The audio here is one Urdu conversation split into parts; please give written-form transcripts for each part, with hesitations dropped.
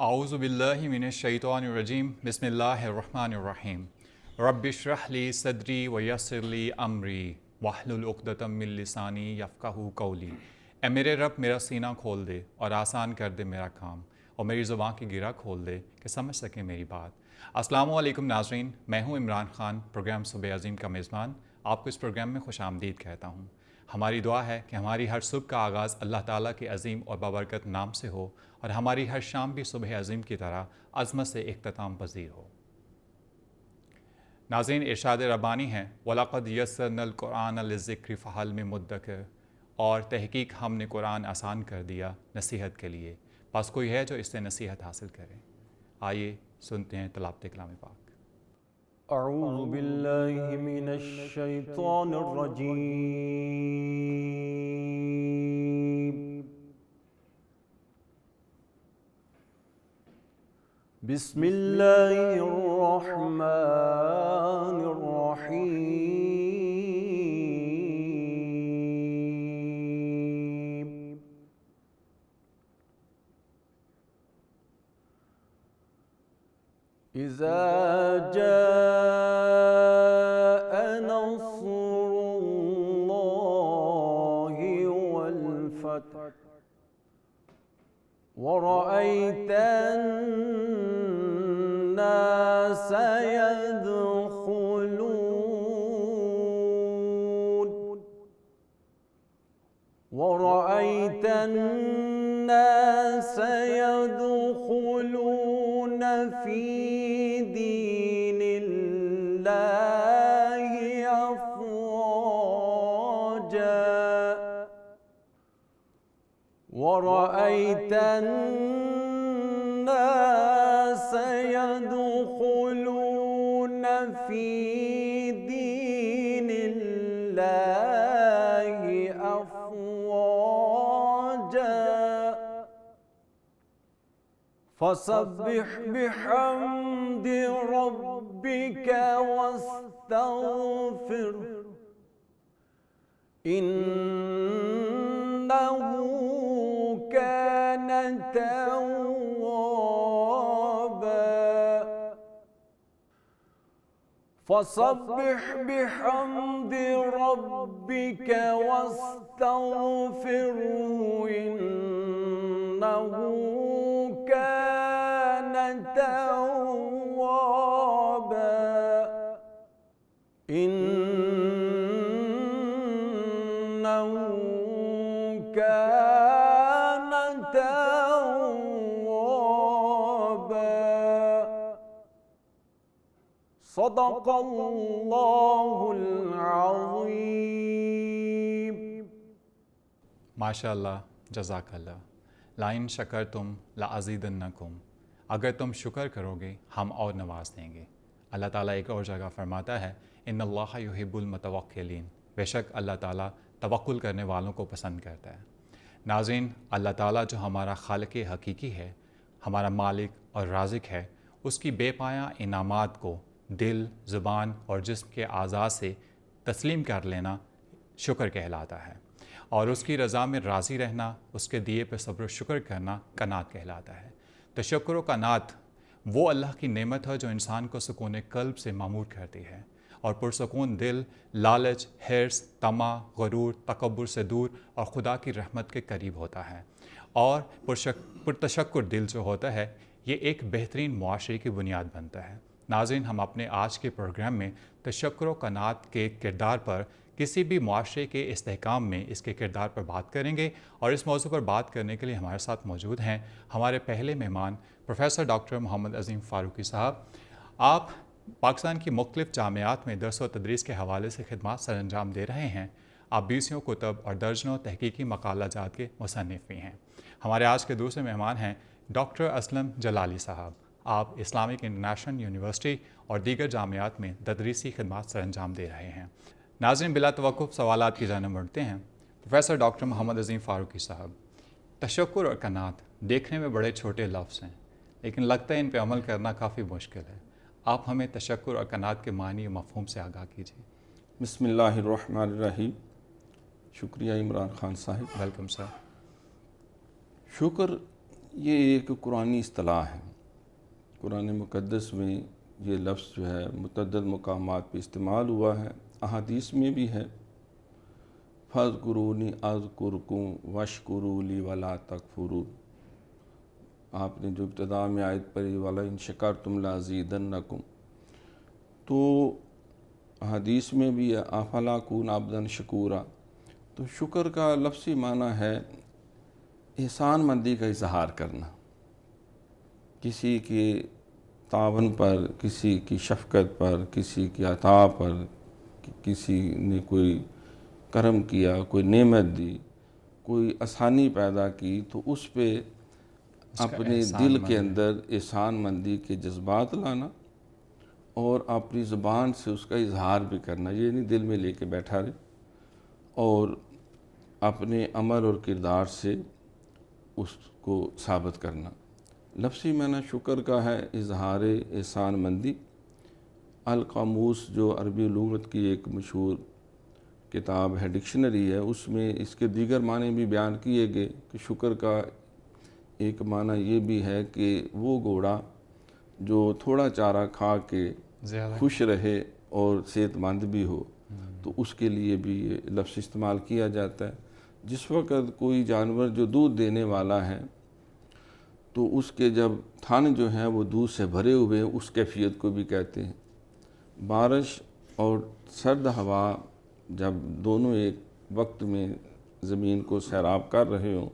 اعوذ باللہ من الشیطان الرجیم بسم اللہ الرحمن الرحیم رب اشرح لی صدری ویسر لی امری واحلل عقدۃ من لسانی یفقہوا قولی۔ اے میرے رب میرا سینہ کھول دے اور آسان کر دے میرا کام، اور میری زبان کی گرہ کھول دے کہ سمجھ سکے میری بات۔ السلام علیکم ناظرین، میں ہوں عمران خان، پروگرام صبح عظیم کا میزبان۔ آپ کو اس پروگرام میں خوش آمدید کہتا ہوں۔ ہماری دعا ہے کہ ہماری ہر صبح کا آغاز اللہ تعالیٰ کے عظیم اور بابرکت نام سے ہو، اور ہماری ہر شام بھی صبح عظیم کی طرح عظمت سے اختتام پذیر ہو۔ ناظرین، ارشاد ربانی ہے وَلَقَدْ يَسَّرْنَا الْقُرْآنَ لِلذِّكْرِ فَهَلْ مِن مُدَّكِرٍ، اور تحقیق ہم نے قرآن آسان کر دیا نصیحت کے لیے، بس کوئی ہے جو اس سے نصیحت حاصل کرے۔ آئیے سنتے ہیں تلاوت کلام پاک۔ اعوذ باللہ من الشیطان الرجیم، بسم اللہ الرحمن الرحیم۔ اذا جاء نصر اللہ والفتح ورأيت الناس يدخلون في دين الله أفواجا ورأيت الناس يدخلون في دين الله أفواجا فسبح بحمد ربك واستغفر إنه كان توابا فسبح بحمد ربك واستغفره إنه كان توابا إنه كان توابا صدق اللہ العظیم۔ ماشاء اللہ، جزاک اللہ۔ لَإِن شَكَرْتُمْ لَأَزِيدَنَّكُمْ، اگر تم شکر کرو گے ہم اور نواز دیں گے۔ اللہ تعالیٰ ایک اور جگہ فرماتا ہے ان اللہ یحب المتوکلین، بے شک اللہ تعالیٰ توکل کرنے والوں کو پسند کرتا ہے۔ ناظرین، اللہ تعالیٰ جو ہمارا خالق حقیقی ہے، ہمارا مالک اور رازق ہے، اس کی بے پایہ انعامات کو دل، زبان اور جسم کے اعضاء سے تسلیم کر لینا شکر کہلاتا ہے، اور اس کی رضا میں راضی رہنا، اس کے دیے پہ صبر و شکر کرنا قناعت کہلاتا ہے۔ تشکر و قناعت وہ اللہ کی نعمت ہے جو انسان کو سکون قلب سے معمور کرتی ہے، اور پرسکون دل لالچ، حرص، طمع، غرور، تکبر سے دور اور خدا کی رحمت کے قریب ہوتا ہے۔ اور پرتشکر دل جو ہوتا ہے، یہ ایک بہترین معاشرے کی بنیاد بنتا ہے۔ ناظرین، ہم اپنے آج کے پروگرام میں تشکر و قناعت کے کردار پر، کسی بھی معاشرے کے استحکام میں اس کے کردار پر بات کریں گے، اور اس موضوع پر بات کرنے کے لیے ہمارے ساتھ موجود ہیں ہمارے پہلے مہمان پروفیسر ڈاکٹر محمد عظیم فاروقی صاحب۔ آپ پاکستان کی مختلف جامعات میں درس و تدریس کے حوالے سے خدمات سر انجام دے رہے ہیں۔ آپ 20 کتب اور درجنوں تحقیقی مقالہ جات کے مصنف بھی ہیں۔ ہمارے آج کے دوسرے مہمان ہیں ڈاکٹر اسلم جلالی صاحب۔ آپ اسلامک انٹرنیشنل یونیورسٹی اور دیگر جامعات میں تدریسی خدمات سر انجام دے رہے ہیں۔ ناظرین، بلا توقف سوالات کی جانب بڑھتے ہیں۔ پروفیسر ڈاکٹر محمد عظیم فاروقی صاحب، تشکر اور قناعت دیکھنے میں بڑے چھوٹے لفظ ہیں، لیکن لگتا ہے ان پہ عمل کرنا کافی مشکل ہے۔ آپ ہمیں تشکر اور قناعت کے معنی و مفہوم سے آگاہ کیجیے۔ بسم اللہ الرحمن الرحیم۔ شکریہ عمران خان صاحب۔ Welcome sir. شکر یہ ایک قرآنی اصطلاح ہے۔ قرآن مقدس میں یہ لفظ جو ہے متعدد مقامات پہ استعمال ہوا ہے، احادیث میں بھی ہے۔ فَاذْكُرُونِی أَذْكُرْكُمْ وَاشْكُرُوا لِی وَلَا تَکْفُرُونِ، آپ نے جو ابتدا میں آیت پڑھی وَلَئِن شَکَرْتُمْ لَأَزِیدَنَّکُمْ، تو حدیث میں بھی ہے أَفَلَا أَکُونُ عَبْدًا شَکُورًا، تو شکر کا لفظی معنی ہے احسان مندی کا اظہار کرنا، کسی کے تعاون پر، کسی کی شفقت پر، کسی کی عطا پر، کسی نے کوئی کرم کیا، کوئی نعمت دی، کوئی آسانی پیدا کی، تو اس پہ اپنے دل کے اندر احسان مندی کے جذبات لانا اور اپنی زبان سے اس کا اظہار بھی کرنا، یہ نہیں دل میں لے کے بیٹھا رہے، اور اپنے عمل اور کردار سے اس کو ثابت کرنا۔ لفظی معنی شکر کا ہے اظہار احسان مندی۔ القاموس جو عربی لغت کی ایک مشہور کتاب ہے، ڈکشنری ہے، اس میں اس کے دیگر معنی بھی بیان کیے گئے کہ شکر کا ایک معنی یہ بھی ہے کہ وہ گھوڑا جو تھوڑا چارہ کھا کے خوش رہے اور صحت مند بھی ہو، تو اس کے لیے بھی یہ لفظ استعمال کیا جاتا ہے۔ جس وقت کوئی جانور جو دودھ دینے والا ہے تو اس کے جب تھن جو ہیں وہ دودھ سے بھرے ہوئے ہیں، اس کیفیت کو بھی کہتے ہیں۔ بارش اور سرد ہوا جب دونوں ایک وقت میں زمین کو سیراب کر رہے ہوں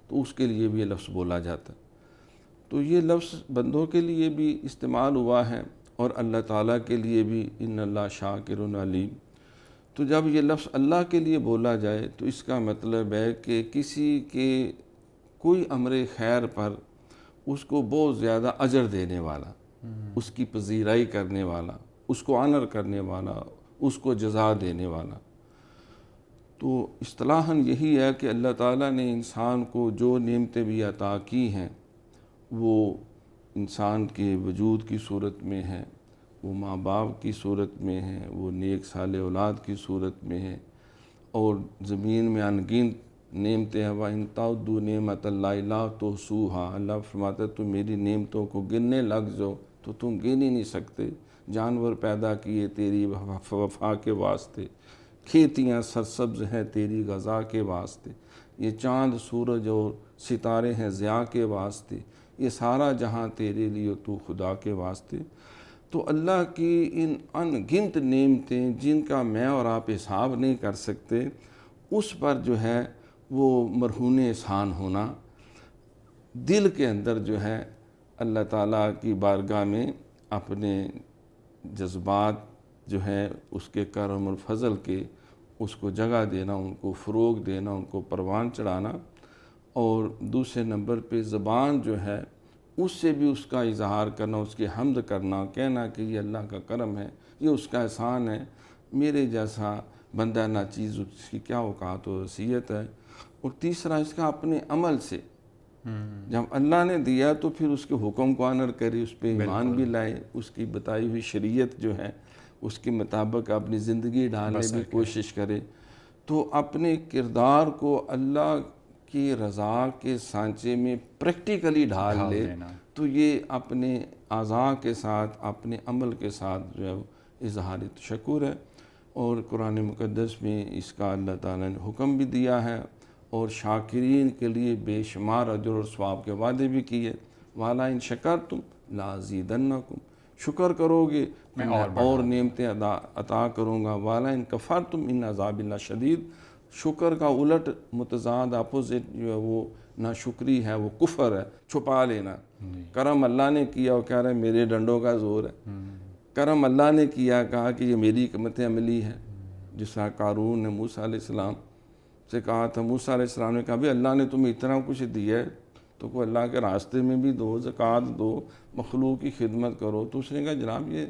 تو اس کے لیے بھی یہ لفظ بولا جاتا ہے۔ تو یہ لفظ بندوں کے لیے بھی استعمال ہوا ہے اور اللہ تعالیٰ کے لیے بھی، ان اللہ شاکر علیم۔ تو جب یہ لفظ اللہ کے لیے بولا جائے تو اس کا مطلب ہے کہ کسی کے کوئی امر خیر پر اس کو بہت زیادہ اجر دینے والا، اس کی پذیرائی کرنے والا، اس کو آنر کرنے والا، اس کو جزا دینے والا۔ تو اصطلاحاً یہی ہے کہ اللہ تعالیٰ نے انسان کو جو نعمتیں بھی عطا کی ہیں وہ انسان کے وجود کی صورت میں ہیں، وہ ماں باپ کی صورت میں ہیں، وہ نیک صالح اولاد کی صورت میں ہیں، اور زمین میں ان گنت نعمتیں ہیں۔ وَإِن تَعُدُّوا نِعْمَتَ اللَّهِ لَا تُحْصُوهَا، اللہ فرماتا ہے تم میری نعمتوں کو گننے لگ جاؤ تو تم گن ہی نہیں سکتے۔ جانور پیدا کیے تیری وفا کے واسطے، کھیتیاں سرسبز ہیں تیری غذا کے واسطے، یہ چاند سورج اور ستارے ہیں ضیاء کے واسطے، یہ سارا جہاں تیرے لیے تو خدا کے واسطے۔ تو اللہ کی ان ان گنت نعمتیں جن کا میں اور آپ حساب نہیں کر سکتے، اس پر جو ہے وہ مرہون احسان ہونا، دل کے اندر جو ہے اللہ تعالیٰ کی بارگاہ میں اپنے جذبات جو ہیں اس کے کرم اور فضل کے، اس کو جگہ دینا، ان کو فروغ دینا، ان کو پروان چڑھانا، اور دوسرے نمبر پہ زبان جو ہے اس سے بھی اس کا اظہار کرنا، اس کی حمد کرنا، کہنا کہ یہ اللہ کا کرم ہے، یہ اس کا احسان ہے، میرے جیسا بندہ ناچیز اس کی کیا اوقات و حیثیت ہے۔ اور تیسرا اس کا اپنے عمل سے، جب اللہ نے دیا تو پھر اس کے حکم کو آنر کرے، اس پہ ایمان بھی لائے، اس کی بتائی ہوئی شریعت جو ہے اس کے مطابق اپنی زندگی ڈھالنے کی کوشش کرے۔ تو اپنے کردار کو اللہ کی رضا کے سانچے میں پریکٹیکلی ڈھال لے، تو یہ اپنے اعضاء کے ساتھ، اپنے عمل کے ساتھ جو ہے اظہار تشکر ہے۔ اور قرآن مقدس میں اس کا اللہ تعالیٰ نے حکم بھی دیا ہے، اور شاکرین کے لیے بے شمار اجر اور ثواب کے وعدے بھی کیے۔ وَعَلَا إِن شَكَرْتُمْ لَأَزِيدَنَّكُمْ، شکر کرو گے میں اور نعمتیں عطا کروں گا۔ وَعَلَا إِن كَفَرْتُمْ إِنَّ عَذَابِ لَشَدِيدٌ، شکر کا الٹ متضاد اپوزٹ جو ہے وہ ناشکری ہے، وہ کفر ہے، چھپا لینا۔ کرم اللہ نے کیا، وہ کہہ رہا ہے میرے ڈنڈوں کا زور ہے۔ کرم اللہ نے کیا، کہا کہ یہ میری حکمت عملی ہے۔ جس طرح قارون نے موسیٰ علیہ السلام سے کہا تھا، موسیٰ علیہ السلام نے کہا بھی اللہ نے تمہیں اتنا کچھ دیا ہے تو کوئی اللہ کے راستے میں بھی دو، زکوٰۃ دو، مخلوق کی خدمت کرو۔ تو اس نے کہا جناب یہ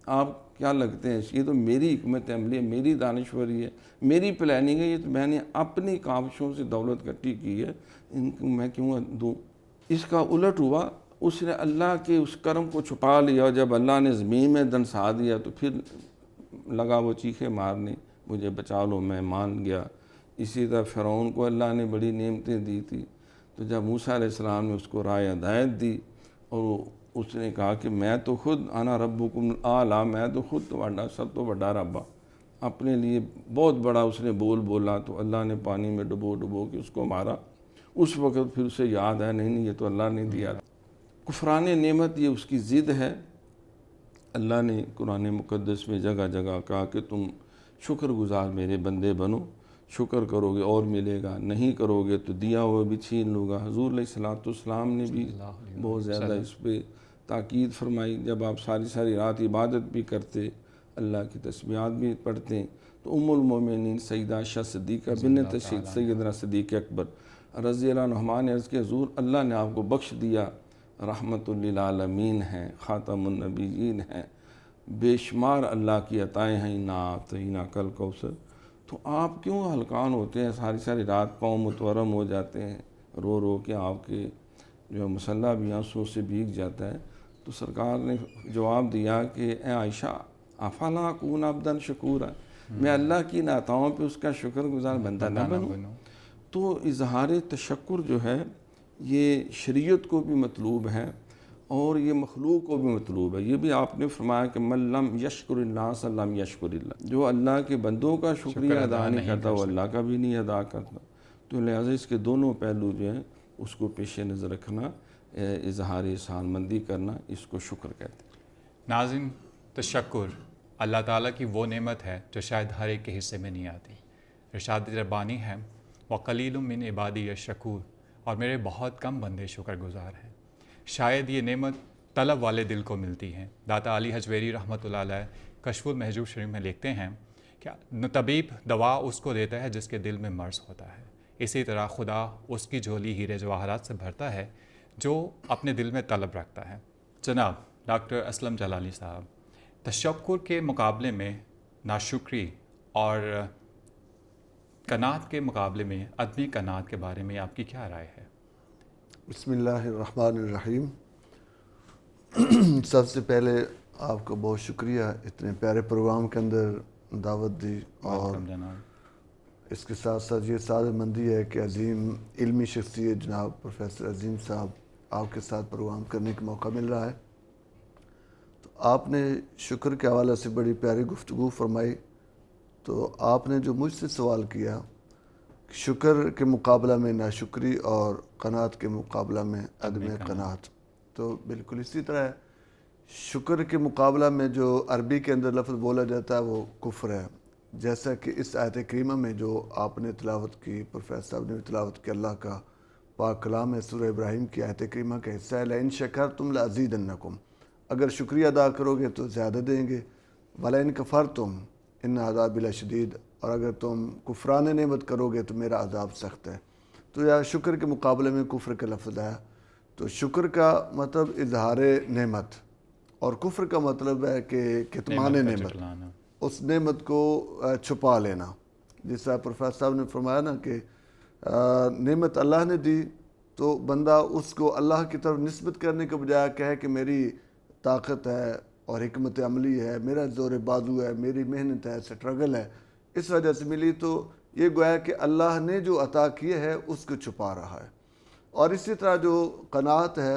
آپ کیا لگتے ہیں، یہ تو میری حکمت عملی ہے، میری دانشوری ہے، میری پلاننگ ہے، یہ تو میں نے اپنی کاوشوں سے دولت اکٹھی کی ہے، ان کو میں کیوں دوں۔ اس کا الٹ ہوا، اس نے اللہ کے اس کرم کو چھپا لیا، اور جب اللہ نے زمین میں دنسا دیا تو پھر لگا وہ چیخے مارنے، مجھے بچا لو، میں مان گیا۔ اسی طرح فرعون کو اللہ نے بڑی نعمتیں دی تھی، تو جب موسیٰ علیہ السلام نے اس کو رائے ہدایت دی اور اس نے کہا کہ میں تو خود انا ربکم الاعلیٰ، میں تو خود تہاڈا سب تو بڑا رب ہاں، اپنے لیے بہت بڑا اس نے بولا تو اللہ نے پانی میں ڈبو کے اس کو مارا۔ اس وقت پھر اسے یاد ہے نہیں یہ تو اللہ نے دیا تھا۔ کفران نعمت یہ اس کی ضد ہے۔ اللہ نے قرآن مقدس میں جگہ جگہ کہا کہ تم شکر گزار میرے بندے بنو، شکر کرو گے اور ملے گا، نہیں کرو گے تو دیا ہوا بھی چھین لوں گا۔ حضور علیہ السلام نے بھی بہت زیادہ اس پہ تاکید فرمائی۔ جب آپ ساری رات عبادت بھی کرتے، اللہ کی تسبیحات بھی پڑھتے، تو ام المومنین سیدہ عائشہ صدیقہ بنت سیدنا صدیق اکبر رضی اللہ عنہما نے عرض کیا حضور اللہ نے آپ کو بخش دیا، رحمت للعالمین ہیں، خاتم النبیین ہیں، بے شمار اللہ کی عطائیں ہیں، انا اعطیناک الکوثر، تو آپ کیوں ہلکان ہوتے ہیں؟ ساری رات پاؤں متورم ہو جاتے ہیں، رو رو کے آپ کے جو مسلح بھی آنسوں سے بھیگ جاتا ہے۔ تو سرکار نے جواب دیا کہ اے عائشہ افلا اکون عبدا شکورا، میں اللہ کی ان عطاؤں پہ اس کا شکر گزار بندہ نہ بنوں؟ تو اظہار تشکر جو ہے یہ شریعت کو بھی مطلوب ہے اور یہ مخلوق کو بھی مطلوب ہے۔ یہ بھی آپ نے فرمایا کہ من لم یشکر الناس لم یشکر اللہ، جو اللہ کے بندوں کا شکریہ ادا نہیں کرتا وہ اللہ کا بھی نہیں ادا کرتا۔ تو لہٰذا اس کے دونوں پہلو جو ہیں اس کو پیش نظر رکھنا، اظہار احسان مندی کرنا، اس کو شکر کہتے ہیں۔ ناظرین، تشکر اللہ تعالیٰ کی وہ نعمت ہے جو شاید ہر ایک کے حصے میں نہیں آتی۔ ارشاد ربانی ہے وَقَلِيلٌ مِّنْ عِبَادِيَ الشَّكُورُ، اور میرے بہت کم بندے شکر گزار ہیں۔ شاید یہ نعمت طلب والے دل کو ملتی ہے۔ داتا علی حجویری رحمۃ اللہ علیہ کشف المحجوب شریف میں لکھتے ہیں کہ طبیب دوا اس کو دیتا ہے جس کے دل میں مرض ہوتا ہے، اسی طرح خدا اس کی جھولی ہیرے جواہرات سے بھرتا ہے جو اپنے دل میں طلب رکھتا ہے۔ جناب ڈاکٹر اسلم جلالی صاحب، تشکر کے مقابلے میں ناشکری اور قناعت کے مقابلے میں عدم قناعت کے بارے میں آپ کی کیا رائے ہے؟ بسم اللہ الرحمن الرحیم۔ سب سے پہلے آپ کا بہت شکریہ اتنے پیارے پروگرام کے اندر دعوت دی، اور اس کے ساتھ ساتھ یہ سعادت مندی ہے کہ عظیم علمی شخصیت جناب پروفیسر عظیم صاحب آپ کے ساتھ پروگرام کرنے کا موقع مل رہا ہے۔ تو آپ نے شکر کے حوالے سے بڑی پیاری گفتگو فرمائی۔ تو آپ نے جو مجھ سے سوال کیا شکر کے مقابلہ میں ناشکری اور قناعت کے مقابلہ میں عدم قناعت، تو بالکل اسی طرح ہے۔ شکر کے مقابلہ میں جو عربی کے اندر لفظ بولا جاتا ہے وہ کفر ہے، جیسا کہ اس آیت کریمہ میں جو آپ نے تلاوت کی، پروفیسر صاحب نے تلاوت کی، اللہ کا پاک کلام ہے، سورہ ابراہیم کی آیت کریمہ کا حصہ ہے، لئن شکرتم لازیدنکم، اگر شکریہ ادا کرو گے تو زیادہ دیں گے، ولئن کفرتم ان عذابی لشدید، اور اگر تم کفران نعمت کرو گے تو میرا عذاب سخت ہے۔ تو یا شکر کے مقابلے میں کفر کا لفظ ہے۔ تو شکر کا مطلب اظہار نعمت، اور کفر کا مطلب ہے کہ کتمان نعمت، اس نعمت کو چھپا لینا۔ جس طرح پروفیسر صاحب نے فرمایا نا کہ نعمت اللہ نے دی تو بندہ اس کو اللہ کی طرف نسبت کرنے کے بجائے کہے کہ میری طاقت ہے اور حکمت عملی ہے، میرا زور بازو ہے، میری محنت ہے، سٹرگل ہے، اس وجہ سے ملی، تو یہ گویا کہ اللہ نے جو عطا کیے ہے اس کو چھپا رہا ہے۔ اور اسی طرح جو قناعت ہے،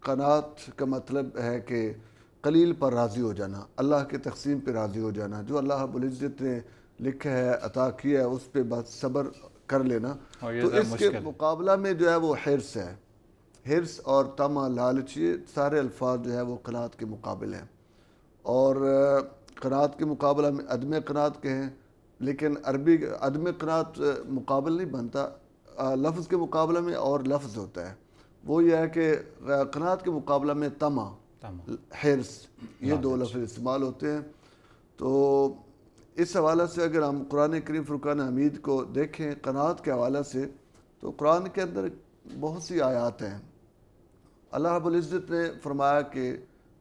قناعت کا مطلب ہے کہ قلیل پر راضی ہو جانا، اللہ کے تقسیم پہ راضی ہو جانا، جو اللہ رب العزت نے لکھا ہے عطا کیا ہے اس پہ بس صبر کر لینا۔ تو اس کے مقابلہ میں جو ہے وہ حرص ہے، حرص اور طمع، لالچ، یہ سارے الفاظ جو ہے وہ قناعت کے مقابل ہیں۔ اور قناعت کے مقابلہ میں عدم قناعت کہیں، لیکن عربی عدم قناعت مقابل نہیں بنتا، لفظ کے مقابلہ میں اور لفظ ہوتا ہے، وہ یہ ہے کہ قناعت کے مقابلہ میں طمع، حرص، یہ دو لفظ استعمال ہوتے ہیں۔ تو اس حوالے سے اگر ہم قرآن کریم فرقان حمید کو دیکھیں قناعت کے حوالے سے، تو قرآن کے اندر بہت سی آیات ہیں۔ اللہ رب العزت نے فرمایا کہ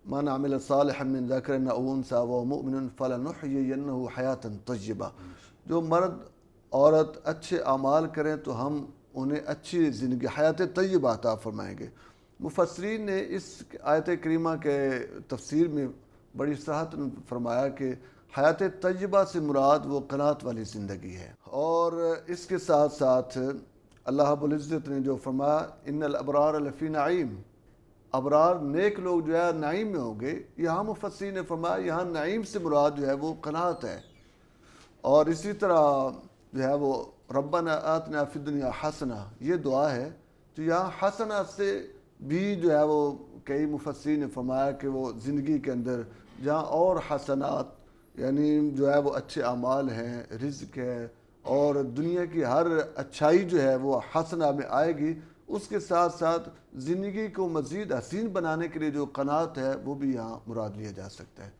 من عمل صالحا من ذکر او انثی وهو مؤمن فلنحیینہ حیاتا طیبہ، جو مرد عورت اچھے اعمال کریں تو ہم انہیں اچھی زندگی، حیات طیبہ عطا فرمائیں گے۔ مفسرین نے اس آیت کریمہ کے تفسیر میں بڑی صراحت فرمایا کہ حیات طیبہ سے مراد وہ قناعت والی زندگی ہے، اور اس کے ساتھ ساتھ اللہ رب العزت نے جو فرمایا ان الابرار لفی نعیم، ابرار نیک لوگ جو ہے نعیم میں ہوں گے، یہاں مفسرین نے فرمایا یہاں نعیم سے مراد جو ہے وہ قناعت ہے. اور اسی طرح جو ہے وہ ربنا آتنا فی الدنیا حسنہ، یہ دعا ہے. تو یہاں حسنہ سے بھی جو ہے وہ کئی مفسرین نے فرمایا کہ وہ زندگی کے اندر جہاں اور حسنات یعنی جو ہے وہ اچھے اعمال ہیں، رزق ہے اور دنیا کی ہر اچھائی جو ہے وہ حسنہ میں آئے گی، اس کے ساتھ ساتھ زندگی کو مزید حسین بنانے کے لیے جو قناعت ہے وہ بھی یہاں مراد لیا جا سکتا ہے.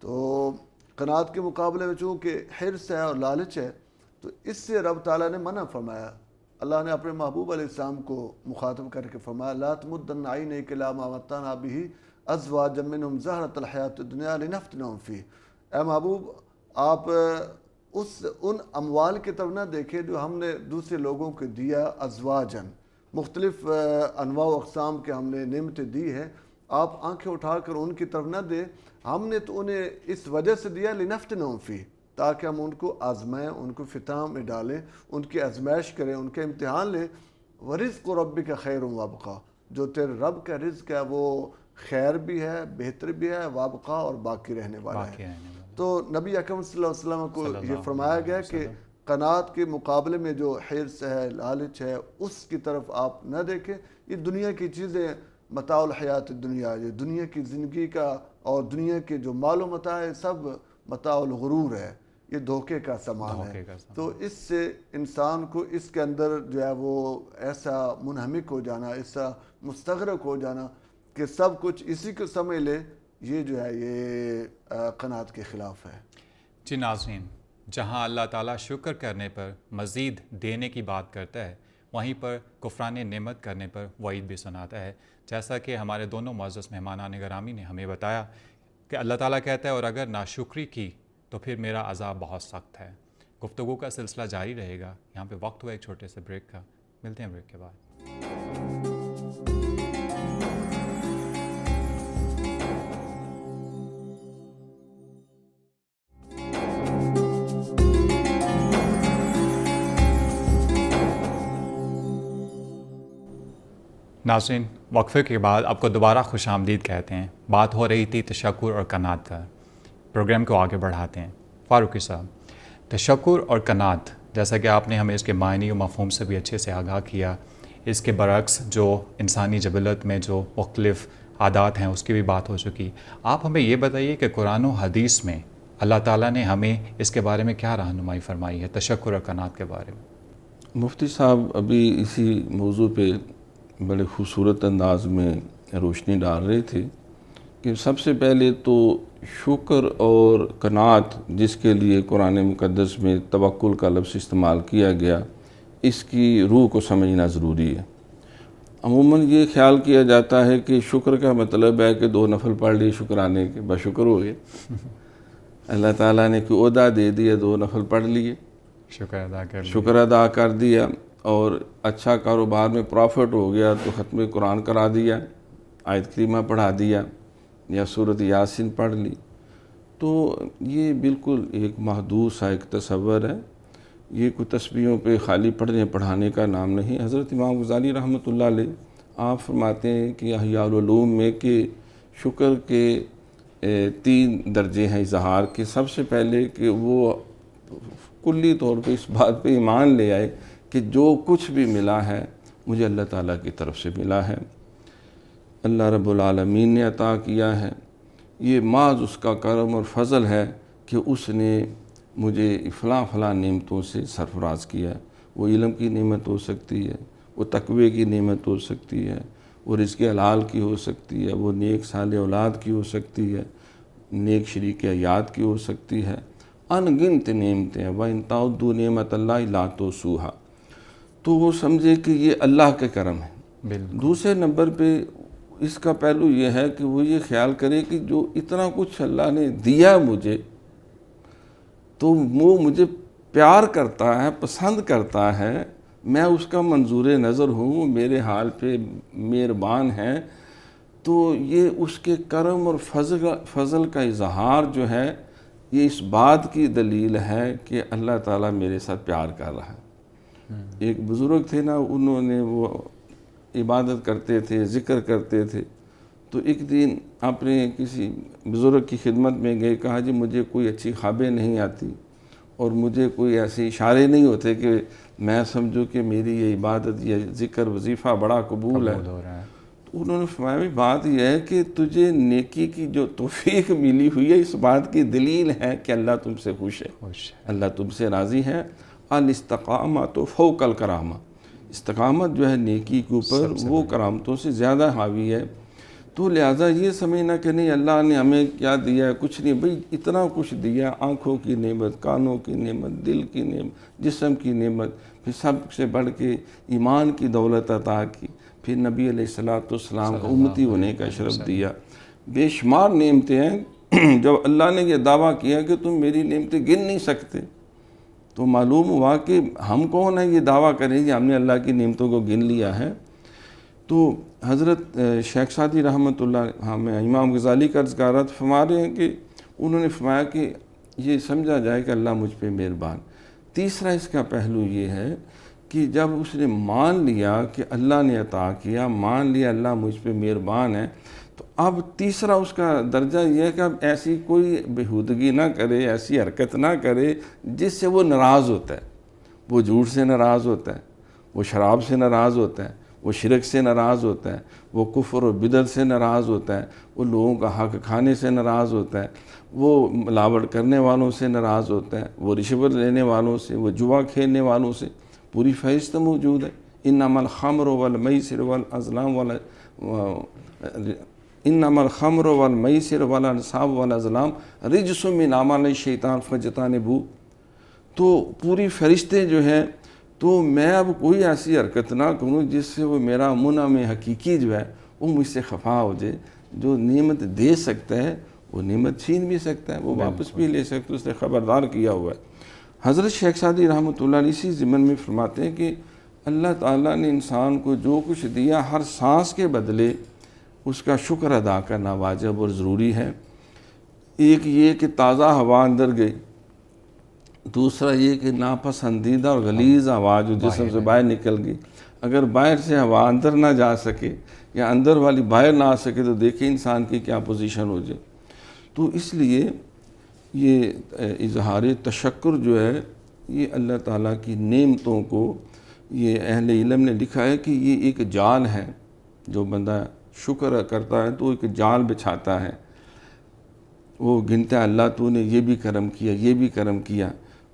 تو قناعت کے مقابلے میں چونکہ حرص ہے اور لالچ ہے، تو اس سے رب تعالیٰ نے منع فرمایا. اللہ نے اپنے محبوب علیہ السلام کو مخاطب کر کے فرمایا لا تمدن عینیک الی ما متعنا بہ ازواجا منہم زہرۃ الحیاۃ الدنیا لنفتنہم فیہ. اے محبوب آپ ان اموال کی طرف نہ دیکھیں جو ہم نے دوسرے لوگوں کو دیا، ازواجن مختلف انواع و اقسام کے ہم نے نعمتیں دی ہیں، آپ آنکھیں اٹھا کر ان کی طرف نہ دیں. ہم نے تو انہیں اس وجہ سے دیا لنفتنہم فیہ، تاکہ ہم ان کو آزمائیں، ان کو فتنہ میں ڈالیں، ان کی آزمائش کریں، ان کا امتحان لیں. ورزق ربک خیر وابقیٰ، جو تیرے رب کا رزق ہے وہ خیر بھی ہے، بہتر بھی ہے، وابقیٰ اور باقی رہنے والا ہے. تو نبی اکرم صلی اللہ علیہ وسلم کو یہ فرمایا گیا کہ قناعت کے مقابلے میں جو حرص ہے، لالچ ہے، اس کی طرف آپ نہ دیکھیں. یہ دنیا کی چیزیں متاع الحیات الدنیا، یہ دنیا کی زندگی کا اور دنیا کے جو مال و متاع ہے سب متاع الغرور ہے، یہ دھوکے کا سامان ہے. تو اس سے انسان کو اس کے اندر جو ہے وہ ایسا منہمک ہو جانا، ایسا مستغرق ہو جانا کہ سب کچھ اسی کو سمجھ لے، یہ جو ہے یہ قناعت کے خلاف ہے. جی ناظرین، جہاں اللہ تعالیٰ شکر کرنے پر مزید دینے کی بات کرتا ہے، وہیں پر کفران نعمت کرنے پر وعید بھی سناتا ہے. جیسا کہ ہمارے دونوں معزز مہمانان گرامی نے ہمیں بتایا کہ اللہ تعالیٰ کہتا ہے اور اگر ناشکری کی تو پھر میرا عذاب بہت سخت ہے. گفتگو کا سلسلہ جاری رہے گا. یہاں پہ وقت ہوا ایک چھوٹے سے بریک کا، ملتے ہیں بریک کے بعد. ناظرین، وقفے کے بعد آپ کو دوبارہ خوش آمدید کہتے ہیں. بات ہو رہی تھی تشکر اور قناعت کا. پروگرام کو آگے بڑھاتے ہیں. فاروقی صاحب، تشکر اور قناعت، جیسا کہ آپ نے ہمیں اس کے معنی و مفہوم سے بھی اچھے سے آگاہ کیا، اس کے برعکس جو انسانی جبلت میں جو مختلف عادات ہیں اس کی بھی بات ہو چکی. آپ ہمیں یہ بتائیے کہ قرآن و حدیث میں اللہ تعالیٰ نے ہمیں اس کے بارے میں کیا رہنمائی فرمائی ہے، تشکر اور قناعت کے بارے میں؟ مفتی صاحب ابھی اسی موضوع پہ بڑے خوبصورت انداز میں روشنی ڈال رہے تھے کہ سب سے پہلے تو شکر اور قناعت جس کے لیے قرآن مقدس میں توکل کا لفظ استعمال کیا گیا، اس کی روح کو سمجھنا ضروری ہے. عموماً یہ خیال کیا جاتا ہے کہ شکر کا مطلب ہے کہ 2 نفل پڑھ لیے شکرانے کے بس شکر ہو گئے. اللہ تعالیٰ نے کوئی عہدہ دے دیا، 2 نفل پڑھ لیے، شکر ادا کر دیا، اور اچھا کاروبار میں پروفٹ ہو گیا تو ختم قرآن کرا دیا، آیت کریمہ پڑھا دیا یا سورۃ یاسین پڑھ لی. تو یہ بالکل ایک محدود سا ایک تصور ہے. یہ کوئی تسبیحوں پہ خالی پڑھنے پڑھانے کا نام نہیں. حضرت امام غزالی رحمۃ اللہ علیہ آپ فرماتے ہیں کہ احیاء العلوم میں کہ شکر کے 3 درجے ہیں اظہار کے. سب سے پہلے کہ وہ کلی طور پہ اس بات پہ ایمان لے آئے کہ جو کچھ بھی ملا ہے مجھے اللہ تعالیٰ کی طرف سے ملا ہے، اللہ رب العالمین نے عطا کیا ہے. یہ محض اس کا کرم اور فضل ہے کہ اس نے مجھے فلاں نعمتوں سے سرفراز کیا ہے. وہ علم کی نعمت ہو سکتی ہے، وہ تقوی کی نعمت ہو سکتی ہے، وہ رزق حلال کی ہو سکتی ہے، وہ نیک صالح اولاد کی ہو سکتی ہے، نیک شریک حیات کی ہو سکتی ہے. ان گنت نعمتیں ہیں. وَإِن تَعُدُّوا نِعْمَتَ اللَّهِ لَا تُحْصُوهَا. تو وہ سمجھے کہ یہ اللہ کے کرم ہے. دوسرے نمبر پہ اس کا پہلو یہ ہے کہ وہ یہ خیال کرے کہ جو اتنا کچھ اللہ نے دیا مجھے، تو وہ مجھے پیار کرتا ہے، پسند کرتا ہے، میں اس کا منظور نظر ہوں، وہ میرے حال پہ مہربان ہے. تو یہ اس کے کرم اور فضل کا اظہار جو ہے، یہ اس بات کی دلیل ہے کہ اللہ تعالیٰ میرے ساتھ پیار کر رہا ہے. ایک بزرگ تھے نا، انہوں نے وہ عبادت کرتے تھے، ذکر کرتے تھے، تو ایک دن اپنے کسی بزرگ کی خدمت میں گئے، کہا جی مجھے کوئی اچھی خوابیں نہیں آتی اور مجھے کوئی ایسے اشارے نہیں ہوتے کہ میں سمجھوں کہ میری یہ عبادت یہ ذکر وظیفہ بڑا قبول ہے۔ ہو رہا ہے۔ تو انہوں نے فرمایا بھی بات یہ ہے کہ تجھے نیکی کی جو توفیق ملی ہوئی ہے، اس بات کی دلیل ہے کہ اللہ تم سے خوش ہے، اللہ تم سے راضی ہے۔ الاستقامت فوق الکرامہ، استقامت جو ہے نیکی کے اوپر وہ کرامتوں سے زیادہ حاوی ہے۔ تو لہٰذا یہ سمجھنا کہ نہیں اللہ نے ہمیں کیا دیا ہے، کچھ نہیں، بھئی اتنا کچھ دیا، آنکھوں کی نعمت، کانوں کی نعمت، دل کی نعمت، جسم کی نعمت، پھر سب سے بڑھ کے ایمان کی دولت عطا کی، پھر نبی علیہ السلام کا امتی ہونے کا شرف دیا، بے شمار نعمتیں ہیں۔ جب اللہ نے یہ دعویٰ کیا کہ تم میری نعمتیں گن نہیں سکتے، تو معلوم ہوا کہ ہم کون ہیں یہ دعویٰ کریں کہ ہم نے اللہ کی نعمتوں کو گن لیا ہے۔ تو حضرت شیخ سعدی رحمۃ اللہ ہمیں امام غزالی کا اذکارات فرما رہے ہیں کہ انہوں نے فرمایا کہ یہ سمجھا جائے کہ اللہ مجھ پہ مہربان۔ تیسرا اس کا پہلو یہ ہے کہ جب اس نے مان لیا کہ اللہ نے عطا کیا، مان لیا اللہ مجھ پہ مہربان ہے، تو اب تیسرا اس کا درجہ یہ ہے کہ اب ایسی کوئی بےہودگی نہ کرے، ایسی حرکت نہ کرے جس سے وہ ناراض ہوتا ہے۔ وہ جھوٹ سے ناراض ہوتا ہے، وہ شراب سے ناراض ہوتا ہے، وہ شرک سے ناراض ہوتا ہے، وہ کفر و بدعت سے ناراض ہوتا ہے، وہ لوگوں کا حق کھانے سے ناراض ہوتا ہے، وہ ملاوٹ کرنے والوں سے ناراض ہوتا ہے، وہ رشوت لینے والوں سے، وہ جوا کھیلنے والوں سے، پوری فہرست موجود ہے۔ انما الخمر والمیسر والازلام انما الخمر والمیسر والانصاب والازلام رجس من اعمال الشیطان فاجتنبوہ۔ تو پوری فہرستیں جو ہیں، تو میں اب کوئی ایسی حرکت نہ کروں جس سے وہ میرا منعم حقیقی جو ہے وہ مجھ سے خفا ہو جائے۔ جو نعمت دے سکتا ہے وہ نعمت چھین بھی سکتا ہے، وہ واپس بھی لے سکتا ہے، اس نے خبردار کیا ہوا ہے۔ حضرت شیخ سعدی رحمۃ اللہ علیہ اسی ضمن میں فرماتے ہیں کہ اللہ تعالیٰ نے انسان کو جو کچھ دیا، ہر سانس کے بدلے اس کا شکر ادا کرنا واجب اور ضروری ہے۔ ایک یہ کہ تازہ ہوا اندر گئی، دوسرا یہ کہ ناپسندیدہ اور غلیظ ہوا جو جسم سے باہر نکل گئی، اگر باہر سے ہوا اندر نہ جا سکے یا اندر والی باہر نہ آ سکے تو دیکھیں انسان کی کیا پوزیشن ہو جائے۔ تو اس لیے یہ اظہار تشکر جو ہے، یہ اللہ تعالیٰ کی نعمتوں کو، یہ اہل علم نے لکھا ہے کہ یہ ایک جال ہے۔ جو بندہ شکر کرتا ہے تو ایک جال بچھاتا ہے، وہ گنتا ہے اللہ تو نے یہ بھی کرم کیا، یہ بھی کرم کیا،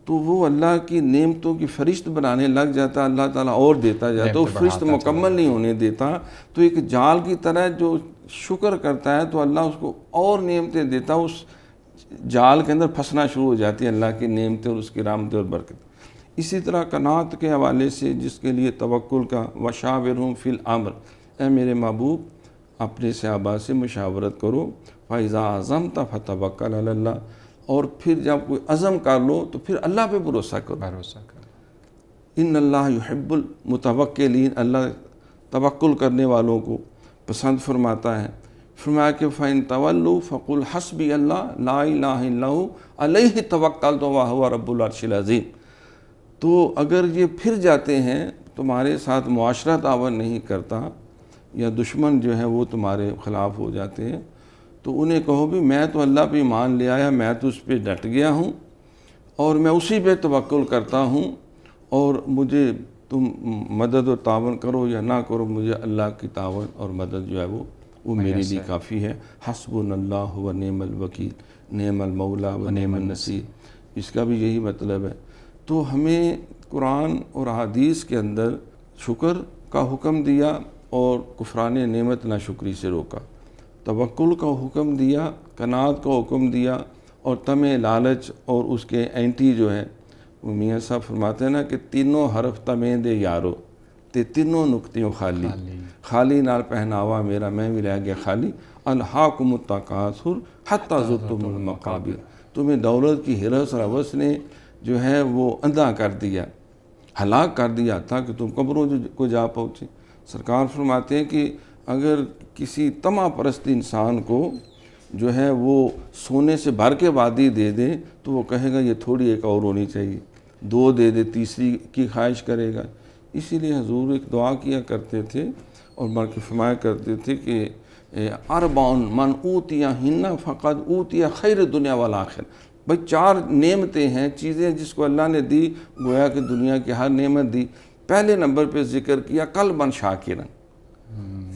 تو وہ اللہ کی نعمتوں کی فرشت بنانے لگ جاتا، اللہ تعالیٰ اور دیتا جاتا، وہ فرشت مکمل نہیں ہونے دیتا۔ تو ایک جال کی طرح جو شکر کرتا ہے تو اللہ اس کو اور نعمتیں دیتا، اس جال کے اندر پھنسنا شروع ہو جاتی ہے اللہ کی نعمتیں اور اس کی رحمتیں اور برکت۔ اسی طرح قناعت کے حوالے سے جس کے لیے توکل کا وشاورہم فی الامر، اے میرے محبوب اپنے صحابہ سے مشاورت کرو، فَإِذَا عَزَمْتَ فَتَوَكَّلْ عَلَى اللَّهِ، اور پھر جب کوئی عزم کر لو تو پھر اللہ پہ بھروسہ کرو۔ ان اللہ یحب المتوکلین، اللہ توکل کرنے والوں کو پسند فرماتا ہے۔ فرمایا کہ فَإِن تَوَلُّوا فَقُلْ حَسْبِيَ اللَّهُ لَا إِلَٰهَ إِلَّا هُوَ عَلَيْهِ تَوَكَّلْتُ وَهُوَ رَبُّ الْعَرْشِ الْعَظِيمِ۔ تو اگر یہ پھر جاتے ہیں، تمہارے ساتھ معاشرہ تعاون نہیں کرتا، یا دشمن جو ہے وہ تمہارے خلاف ہو جاتے ہیں، تو انہیں کہو بھی میں تو اللہ پہ ایمان لے آیا، میں تو اس پہ ڈٹ گیا ہوں اور میں اسی پہ توکل کرتا ہوں، اور مجھے تم مدد و تعاون کرو یا نہ کرو، مجھے اللہ کی تعاون اور مدد جو ہے وہ میرے لیے کافی ہے۔ حسبنا اللہ و نعم الوکیل، نعم المولا و نعم النصیر، اس کا بھی یہی مطلب ہے۔ تو ہمیں قرآن اور حدیث کے اندر شکر کا حکم دیا اور کفران نعمت ناشکری سے روکا، توکل کا حکم دیا، قناعت کا حکم دیا، اور طمع لالچ اور اس کے اینٹی جو ہے، وہ میاں صاحب فرماتے ہیں نا کہ تینوں حرف طمع دے یارو تے تینوں نکتیوں خالی، خالی نال پہناوا میرا میں بھی رہ گیا خالی، الہاکم التکاثر حتی زرتم المقابر، تمہیں دولت کی ہرس اور ہوس نے جو ہے وہ اندھا کر دیا، ہلاک کر دیا تاکہ تم قبروں کو جا پہنچے۔ سرکار فرماتے ہیں کہ اگر کسی طمع پرست انسان کو جو ہے وہ سونے سے بھر کے وادی دے دے تو وہ کہے گا یہ تھوڑی ایک اور ہونی چاہیے، 2 دے دے تیسری کی خواہش کرے گا. اسی لیے حضور ایک دعا کیا کرتے تھے اور بلکہ فرمایا کرتے تھے کہ اربعن من اوتی ہن فقد اوتی خیر دنیا والآخر. بھائی 4 نعمتیں ہیں، چیزیں جس کو اللہ نے دی، گویا کہ دنیا کی ہر نعمت دی. پہلے نمبر پہ ذکر کیا قلبا شاکرا،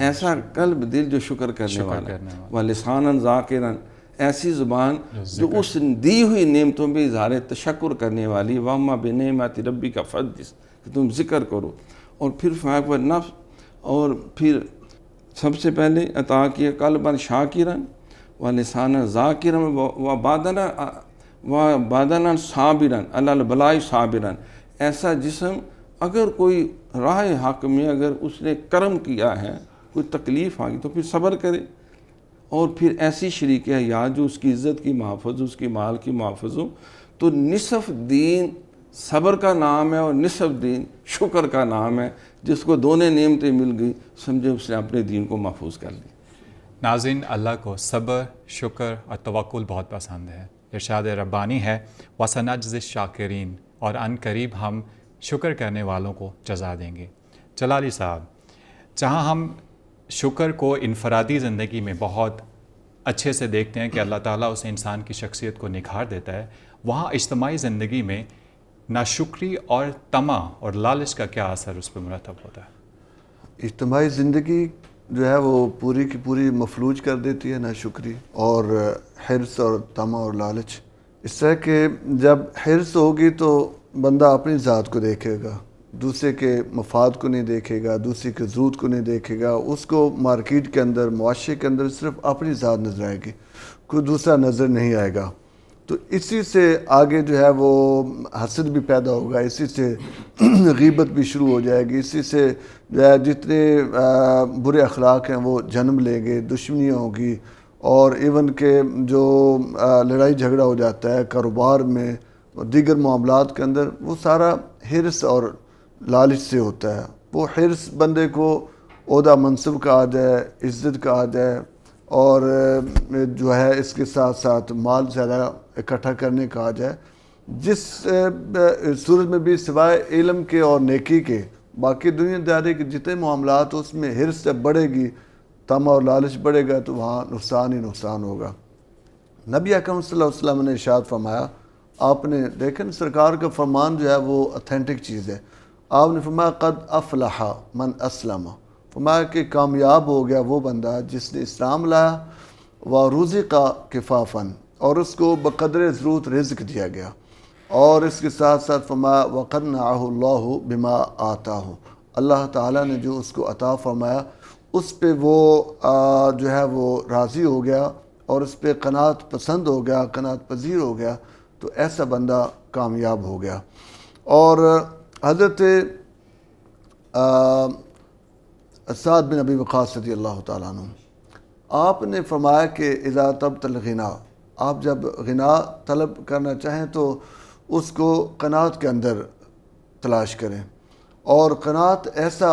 ایسا قلب دل جو شکر کرنے والا، ولسانا ذاکرا، ایسی زبان جو اس دی ہوئی نعمتوں پہ اظہار تشکر کرنے والی. واما بنعمت ربک فحدث، کہ تم ذکر کرو. اور پھر فاق و نفس، اور پھر سب سے پہلے عطا کیا قلبا شاکرا و لسانا ذاکرا و بدنا صابرا علی البلاء صابرا. ایسا جسم اگر کوئی راہ حق میں اگر اس نے کرم کیا ہے، کوئی تکلیف آ گئی تو پھر صبر کرے. اور پھر ایسی شریک حیات جو اس کی عزت کی محافظ، اس کی مال کی محافظ ہو. تو نصف دین صبر کا نام ہے اور نصف دین شکر کا نام ہے. جس کو دونوں نعمتیں مل گئی، سمجھے اس نے اپنے دین کو محفوظ کر لی. ناظرین، اللہ کو صبر، شکر اور توکل بہت پسند ہے. ارشاد ربانی ہے وَسَنَجْزِي الشَّاكِرِينَ، اور عن قریب ہم شکر کرنے والوں کو جزا دیں گے. جلالی صاحب، جہاں ہم شکر کو انفرادی زندگی میں بہت اچھے سے دیکھتے ہیں کہ اللہ تعالیٰ اس انسان کی شخصیت کو نکھار دیتا ہے، وہاں اجتماعی زندگی میں ناشکری اور طمع اور لالچ کا کیا اثر اس پہ مرتب ہوتا ہے؟ اجتماعی زندگی جو ہے وہ پوری کی پوری مفلوج کر دیتی ہے ناشکری اور حرص اور طمع اور لالچ. اس طرح کہ جب حرص ہوگی تو بندہ اپنی ذات کو دیکھے گا، دوسرے کے مفاد کو نہیں دیکھے گا، دوسرے کے ضرورت کو نہیں دیکھے گا. اس کو مارکیٹ کے اندر، معاشرے کے اندر صرف اپنی ذات نظر آئے گی، کوئی دوسرا نظر نہیں آئے گا. تو اسی سے آگے جو ہے وہ حسد بھی پیدا ہوگا، اسی سے غیبت بھی شروع ہو جائے گی، اسی سے جو ہے جتنے برے اخلاق ہیں وہ جنم لیں گے، دشمنیاں ہوگی. اور ایون کہ جو لڑائی جھگڑا ہو جاتا ہے کاروبار میں اور دیگر معاملات کے اندر، وہ سارا حرص اور لالچ سے ہوتا ہے. وہ حرص بندے کو عہدہ منصب کا آ جائے، عزت کا آ جائے، اور جو ہے اس کے ساتھ ساتھ مال زیادہ اکٹھا کرنے کا آ جائے. جس صورت میں بھی سوائے علم کے اور نیکی کے باقی دنیا داری کے جتنے معاملات اس میں حرص جب بڑھے گی، طمع اور لالچ بڑھے گا، تو وہاں نقصان ہی نقصان ہوگا. نبی اکرم صلی اللہ علیہ وسلم نے ارشاد فرمایا، آپ نے دیکھیں سرکار کا فرمان جو ہے وہ اتھینٹک چیز ہے. آپ نے فرمایا قد افلح من اسلم، فرمایا کہ کامیاب ہو گیا وہ بندہ جس نے اسلام لایا، ورزق کفافاً، اور اس کو بقدر ضرورت رزق دیا گیا. اور اس کے ساتھ ساتھ فرمایا وقنعہ اللہ بما آتاہ، اللہ تعالیٰ نے جو اس کو عطا فرمایا اس پہ وہ جو ہے وہ راضی ہو گیا اور اس پہ قناعت پسند ہو گیا، قناعت پذیر ہو گیا. تو ایسا بندہ کامیاب ہو گیا. اور حضرت سعد بن ابی وقاص رضی اللہ تعالیٰ عنہ، آپ نے فرمایا کہ اذا طلبت الغنا، آپ جب غنا طلب کرنا چاہیں تو اس کو قناعت کے اندر تلاش کریں. اور قناعت ایسا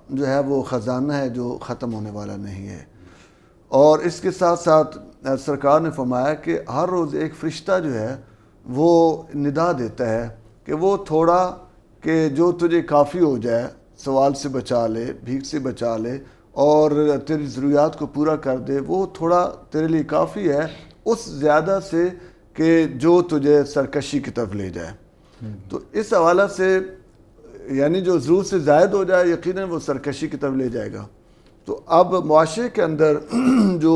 جو ہے وہ خزانہ ہے جو ختم ہونے والا نہیں ہے. اور اس کے ساتھ ساتھ سرکار نے فرمایا کہ ہر روز ایک فرشتہ جو ہے وہ ندا دیتا ہے کہ وہ تھوڑا کہ جو تجھے کافی ہو جائے، سوال سے بچا لے، بھیک سے بچا لے اور تیری ضروریات کو پورا کر دے، وہ تھوڑا تیرے لیے کافی ہے اس زیادہ سے کہ جو تجھے سرکشی کی طرف لے جائے. تو اس حوالہ سے یعنی جو ضرورت سے زائد ہو جائے یقیناً وہ سرکشی کی طرف لے جائے گا. تو اب معاشرے کے اندر جو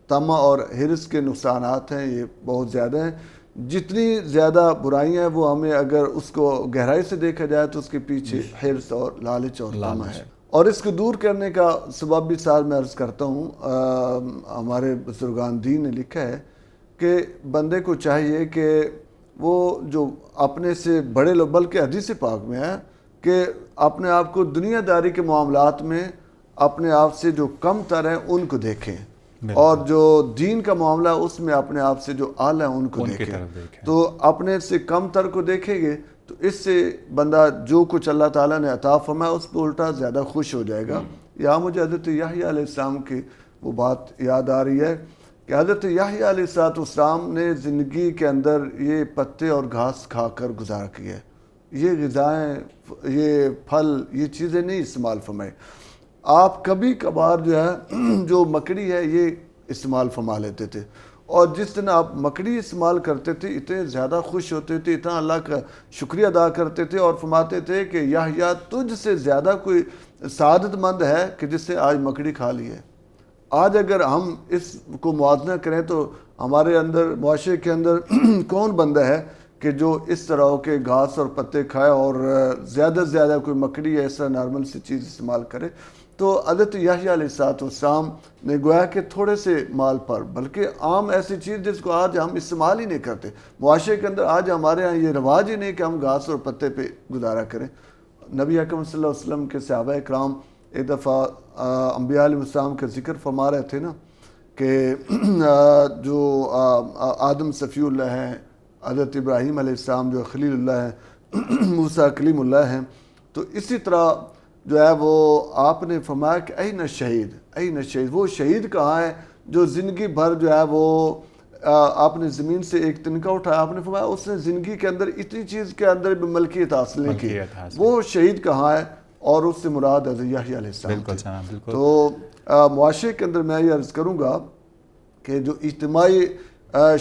طمع اور حرص کے نقصانات ہیں یہ بہت زیادہ ہیں. جتنی زیادہ برائیاں ہیں وہ ہمیں اگر اس کو گہرائی سے دیکھا جائے تو اس کے پیچھے حرص اور لالچ اور طمع ہے. اور اس کو دور کرنے کا سبب بھی ساتھ میں عرض کرتا ہوں، ہمارے بزرگان دین نے لکھا ہے کہ بندے کو چاہیے کہ وہ جو اپنے سے بڑے لوگ، بلکہ حدیث پاک میں ہے کہ اپنے آپ کو دنیا داری کے معاملات میں اپنے آپ سے جو کم تر ہیں ان کو دیکھیں، اور جو دین کا معاملہ اس میں اپنے آپ سے جو اعلیٰ ہیں ان کو دیکھیں. تو اپنے سے کم تر کو دیکھیں گے تو اس سے بندہ جو کچھ اللہ تعالیٰ نے عطا فرمایا اس پہ الٹا زیادہ خوش ہو جائے گا. یہاں مجھے حضرت یحییٰ علیہ السلام کی وہ بات یاد آ رہی ہے کہ حضرت یحییٰ علیہ السلام نے زندگی کے اندر یہ پتے اور گھاس کھا کر گزارا کیا ہے. یہ غذائیں، یہ پھل، یہ چیزیں نہیں استعمال فرمائیں. آپ کبھی کبھار جو ہے جو مکڑی ہے یہ استعمال فرما لیتے تھے، اور جس دن آپ مکڑی استعمال کرتے تھے اتنے زیادہ خوش ہوتے تھے، اتنا اللہ کا شکریہ ادا کرتے تھے اور فرماتے تھے کہ یحییٰ تجھ سے زیادہ کوئی سعادت مند ہے کہ جس سے آج مکڑی کھا لی ہے. آج اگر ہم اس کو موازنہ کریں تو ہمارے اندر، معاشرے کے اندر کون بندہ ہے کہ جو اس طرح کے گھاس اور پتے کھائے اور زیادہ سے زیادہ کوئی مکڑی یا اس طرح نارمل سی چیز استعمال کرے. تو حضرت یحییٰ علیہ السلام نے گویا کہ تھوڑے سے مال پر، بلکہ عام ایسی چیز جس کو آج ہم استعمال ہی نہیں کرتے معاشرے کے اندر، آج ہمارے ہاں یہ رواج ہی نہیں کہ ہم گھاس اور پتے پہ گزارا کریں. نبی اکرم صلی اللہ علیہ وسلم کے صحابہ اکرام ایک دفعہ انبیاء علیہ السلام کا ذکر فرما رہے تھے نا کہ جو آدم صفی اللہ ہیں، حضرت ابراہیم علیہ السلام جو خلیل اللہ ہیں، موسیٰ کلیم اللہ ہیں، تو اسی طرح جو ہے وہ آپ نے فرمایا کہ این الشہید، این الشہید، وہ شہید کہاں ہے جو زندگی بھر جو ہے وہ آپ نے زمین سے ایک تنکا اٹھایا، آپ نے فرمایا اس نے زندگی کے اندر اتنی چیز کے اندر بھی ملکیت حاصل نہیں کی، وہ شہید کہاں ہے؟ اور اس سے مراد حضرت یحییٰ علیہ السلام تھے. تو معاشرے کے اندر میں یہ عرض کروں گا کہ جو اجتماعی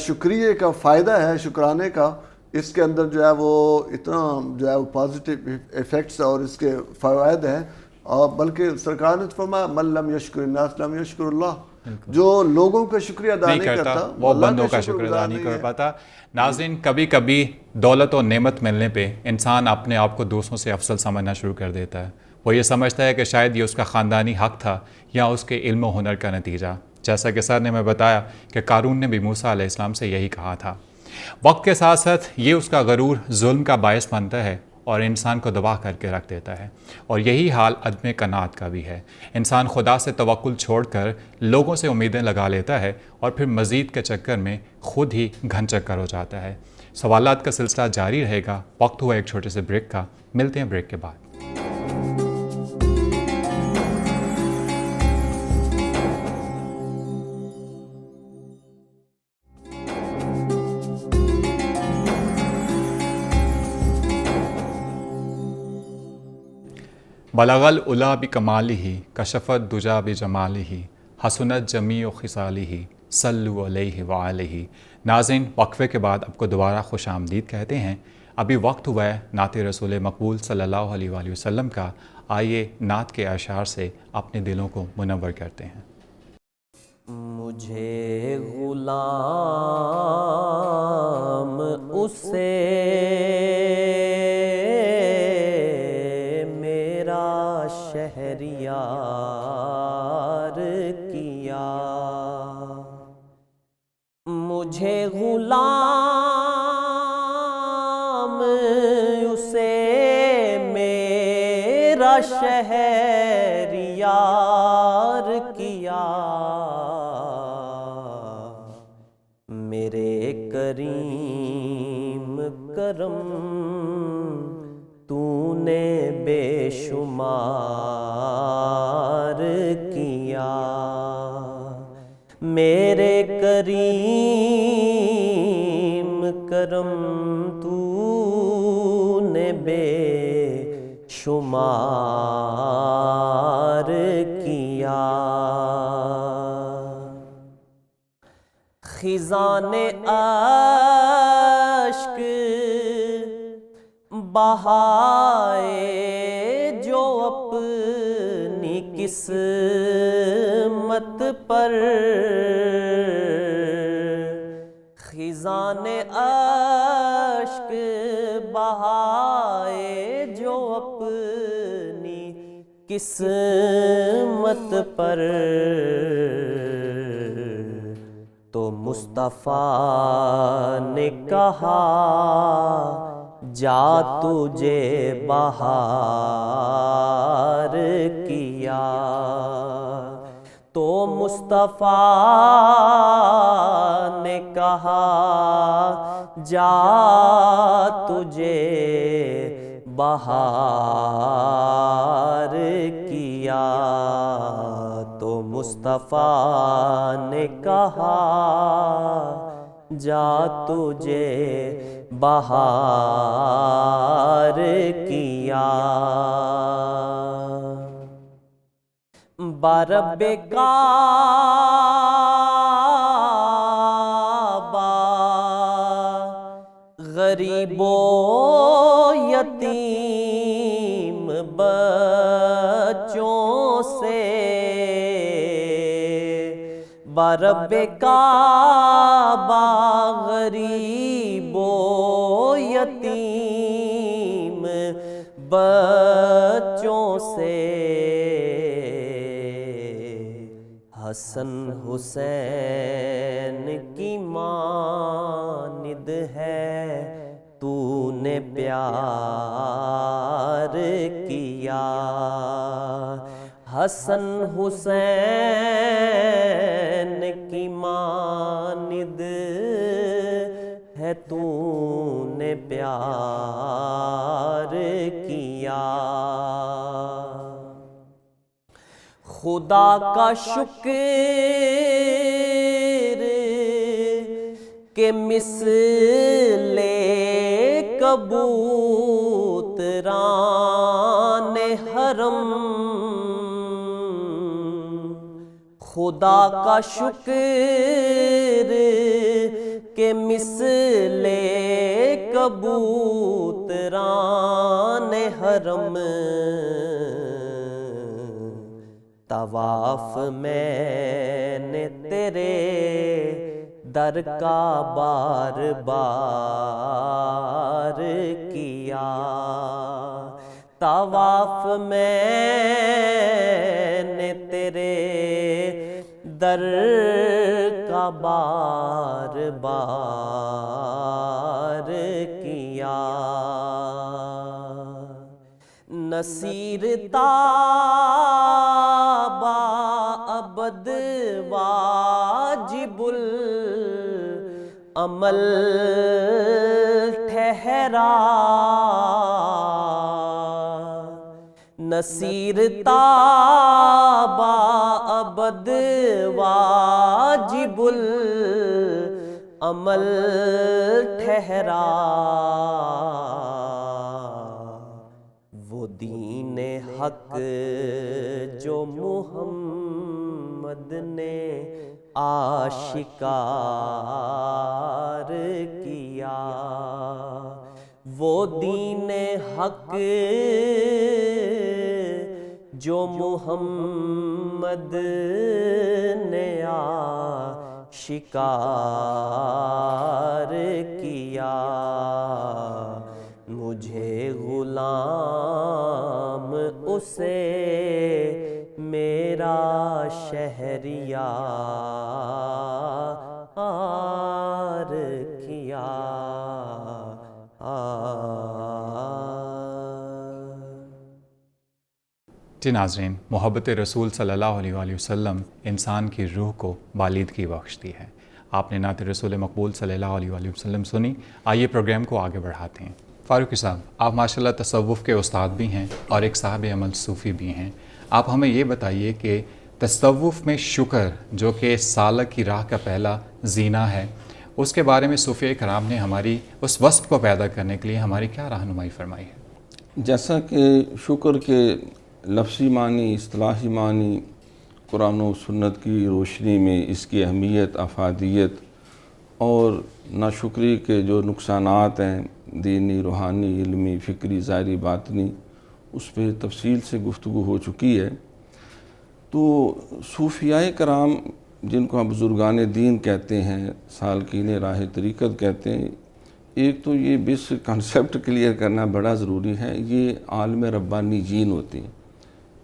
شکریہ کا فائدہ ہے، شکرانے کا، اس کے اندر جو ہے وہ اتنا جو ہے وہ پازیٹیو ایفیکٹس اور اس کے فوائد ہیں، اور بلکہ سرکار نے فرمایا من لم یشکر الناس لم یشکر اللہ، جو لوگوں کا شکریہ ادا نہیں کرتا وہ بندوں کا شکر ادا نہیں کر پاتا. ناظرین، کبھی کبھی دولت و نعمت ملنے پہ انسان اپنے آپ کو دوسروں سے افضل سمجھنا شروع کر دیتا ہے. وہ یہ سمجھتا ہے کہ شاید یہ اس کا خاندانی حق تھا یا اس کے علم و ہنر کا نتیجہ. جیسا کہ سر نے میں بتایا کہ قارون نے بھی موسیٰ علیہ السلام سے یہی کہا تھا. وقت کے ساتھ ساتھ یہ اس کا غرور ظلم کا باعث بنتا ہے اور انسان کو دبا کر کے رکھ دیتا ہے. اور یہی حال عدم قناعت کا بھی ہے. انسان خدا سے توکل چھوڑ کر لوگوں سے امیدیں لگا لیتا ہے اور پھر مزید کے چکر میں خود ہی گھن چکر ہو جاتا ہے. سوالات کا سلسلہ جاری رہے گا. وقت ہوا ایک چھوٹے سے بریک کا. ملتے ہیں بریک کے بعد. بلغ العلا بکمالہ کشفت دجا بجمالہ حسنت جمیع خصالہ صلوا علیہ وآلہ. ناظرین، وقفے کے بعد آپ کو دوبارہ خوش آمدید کہتے ہیں. ابھی وقت ہوا ہے نعت رسول مقبول صلی اللہ علیہ وآلہ وسلم کا. آئیے نعت کے اشعار سے اپنے دلوں کو منور کرتے ہیں. مجھے غلام اسے میرا شہریار کیا، مجھے غلام اسے میرا شہریار کیا، میرے کریم کرم تو نے بے شمار کیا، میرے کریم کرم تو نے بے شمار کیا، خزان اشک بہائے جو اپنی قسمت پر، خزان اشک بہائے جو اپنی قسمت پر، تو مصطفیٰ نے کہا جا تجھے بہار کیا، تو مصطفیٰ نے کہا جا تجھے بہار کیا، تو مصطفیٰ نے کہا جا تجھے بہار کیا برب کعبہ غریب و یتیم بچوں سے برب کعبہ غریب و یتیم بچوں سے حسن حسین کی ماند ہے تو نے پیار کیا حسن حسین کی ماند ہے تو نے پیار کیا خدا کا شکر کہ مثل کبوتران حرم خدا کا شکر کہ مثل کبوتران حرم طواف میں نے تیرے در کا بار بار کیا طواف میں نے تیرے در کا بار بار کیا نصیر تابا ابد واجب العمل ٹھہرا نصیر تابا ابد واجب العمل ٹھہرا وہ دین حق جو محمد نے آشکار کیا وہ دین حق جو محمد نے آشکار کیا مجھے غلام اسے میرا شہریار کیا جی ناظرین، محبت رسول صلی اللہ علیہ وآلہ وسلم انسان کی روح کو بالیدگی بخشتی ہے۔ آپ نے نعت رسول مقبول صلی اللہ علیہ وآلہ وسلم سنی، آئیے پروگرام کو آگے بڑھاتے ہیں۔ فاروقی صاحب، آپ ماشاءاللہ تصوف کے استاد بھی ہیں اور ایک صاحب عمل صوفی بھی ہیں۔ آپ ہمیں یہ بتائیے کہ تصوف میں شکر جو کہ سالک کی راہ کا پہلا زینہ ہے، اس کے بارے میں صوفیہ کرام نے ہماری اس وصف کو پیدا کرنے کے لیے ہماری کیا رہنمائی فرمائی ہے؟ جیسا کہ شکر کے لفظی معنی، اصطلاحی معنی قرآن و سنت کی روشنی میں اس کی اہمیت، افادیت اور ناشکری کے جو نقصانات ہیں دینی، روحانی، علمی، فکری، ظاہری، باطنی، اس پہ تفصیل سے گفتگو ہو چکی ہے۔ تو صوفیاء کرام جن کو ہم بزرگان دین کہتے ہیں، سالکین راہ طریقت کہتے ہیں، ایک تو یہ بیس کنسیپٹ کلیئر کرنا بڑا ضروری ہے، یہ عالم ربانی جین ہوتے ہیں،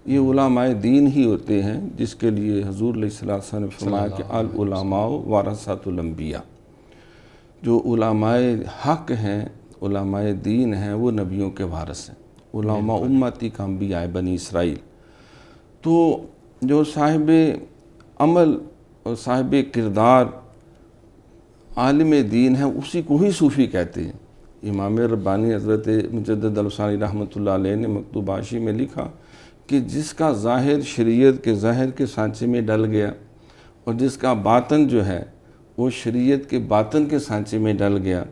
یہ علماء دین ہی ہوتے ہیں، جس کے لیے حضور علیہ السلام نے فرمایا کہ العلماء ورثۃ الانبیاء، جو علماء حق ہیں، علماء دین ہیں، وہ نبیوں کے وارث ہیں، علماء امتی کا انبیاء بنی اسرائیل۔ تو جو صاحب عمل اور صاحب کردار عالم دین ہے، اسی کو ہی صوفی کہتے ہیں۔ امام ربانی حضرت مجدد الثانی رحمۃ اللہ علیہ نے مکتوب حاشی میں لکھا کہ جس کا ظاہر شریعت کے ظاہر کے سانچے میں ڈل گیا اور جس کا باطن جو ہے وہ شریعت کے باطن کے سانچے میں ڈل گیا،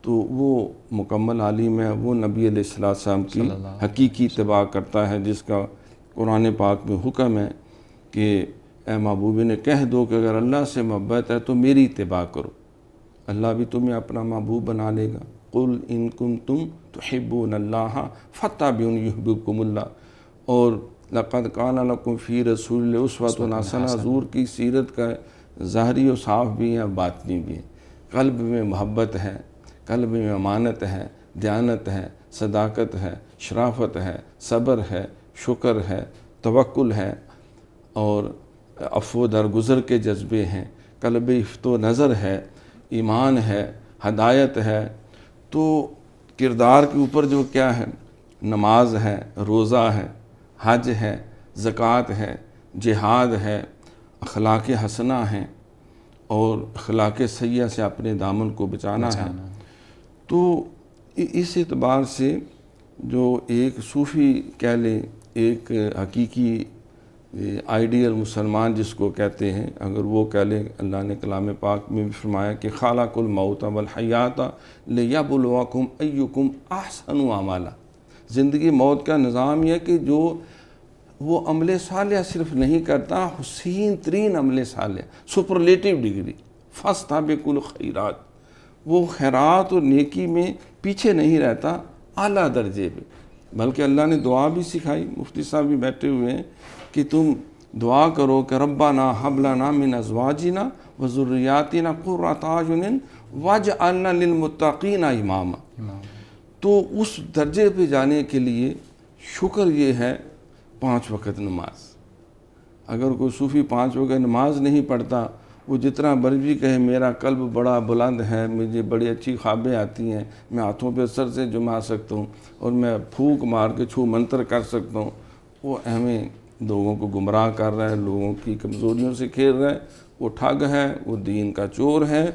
تو وہ مکمل عالم ہے، وہ نبی علیہ السلام کی حقیقی اتباع کرتا ہے، جس کا قرآن پاک میں حکم ہے کہ اے محبوب نے کہہ دو کہ اگر اللہ سے محبت ہے تو میری اتباع کرو، اللہ بھی تمہیں اپنا محبوب بنا لے گا۔ قل ان کنتم تحبون اللہ فاتبعونی یحببکم اللہ، اور لقد کان لکم فی رسول اللہ اسوۃ حسنہ، حضور کی سیرت کا ظاہری و صاف بھی ہے، باطنی بھی ہے۔ قلب میں محبت ہے، قلب میں امانت ہے، دیانت ہے، صداقت ہے، شرافت ہے، صبر ہے، شکر ہے، توکل ہے، اور عفو درگزر کے جذبے ہیں، قلب افت و نظر ہے، ایمان ہے، ہدایت ہے۔ تو کردار کے اوپر جو کیا ہے، نماز ہے، روزہ ہے، حج ہے، زکوٰۃ ہے، جہاد ہے، اخلاق حسنہ ہیں، اور اخلاق سیئہ سے اپنے دامن کو بچانا ہے۔ تو اس اعتبار سے جو ایک صوفی کہہ لیں، ایک حقیقی آئیڈیل مسلمان جس کو کہتے ہیں، اگر وہ کہہ لیں، اللہ نے کلام پاک میں بھی فرمایا کہ خالق الموت والحیات لیبلوکم ایکم احسن عملا۔ زندگی موت کا نظام یہ کہ جو وہ عمل صالح صرف نہیں کرتا، حسین ترین عمل صالح، سپرلیٹیو ڈگری، فاستبقوا الخیرات، وہ خیرات اور نیکی میں پیچھے نہیں رہتا، اعلیٰ درجے پہ، بلکہ اللہ نے دعا بھی سکھائی۔ مفتی صاحب بھی بیٹھے ہوئے ہیں کہ تم دعا کرو کہ ربنا ہب لنا من ازواجنا وذریاتنا قرۃ اعین واجعلنا للمتقین اماما۔ تو اس درجے پہ جانے کے لیے شکر یہ ہے 5 وقت نماز۔ اگر کوئی صوفی 5 وقت نماز نہیں پڑھتا، وہ جتنا مرضی کہے میرا قلب بڑا بلند ہے، مجھے بڑی اچھی خوابیں آتی ہیں، میں ہاتھوں پہ سر سے جما سکتا ہوں اور میں پھونک مار کے چھو منتر کر سکتا ہوں، وہ ہمیں لوگوں کو گمراہ کر رہا ہے، لوگوں کی کمزوریوں سے کھیل رہا ہے، وہ ٹھگ ہے، وہ دین کا چور ہے۔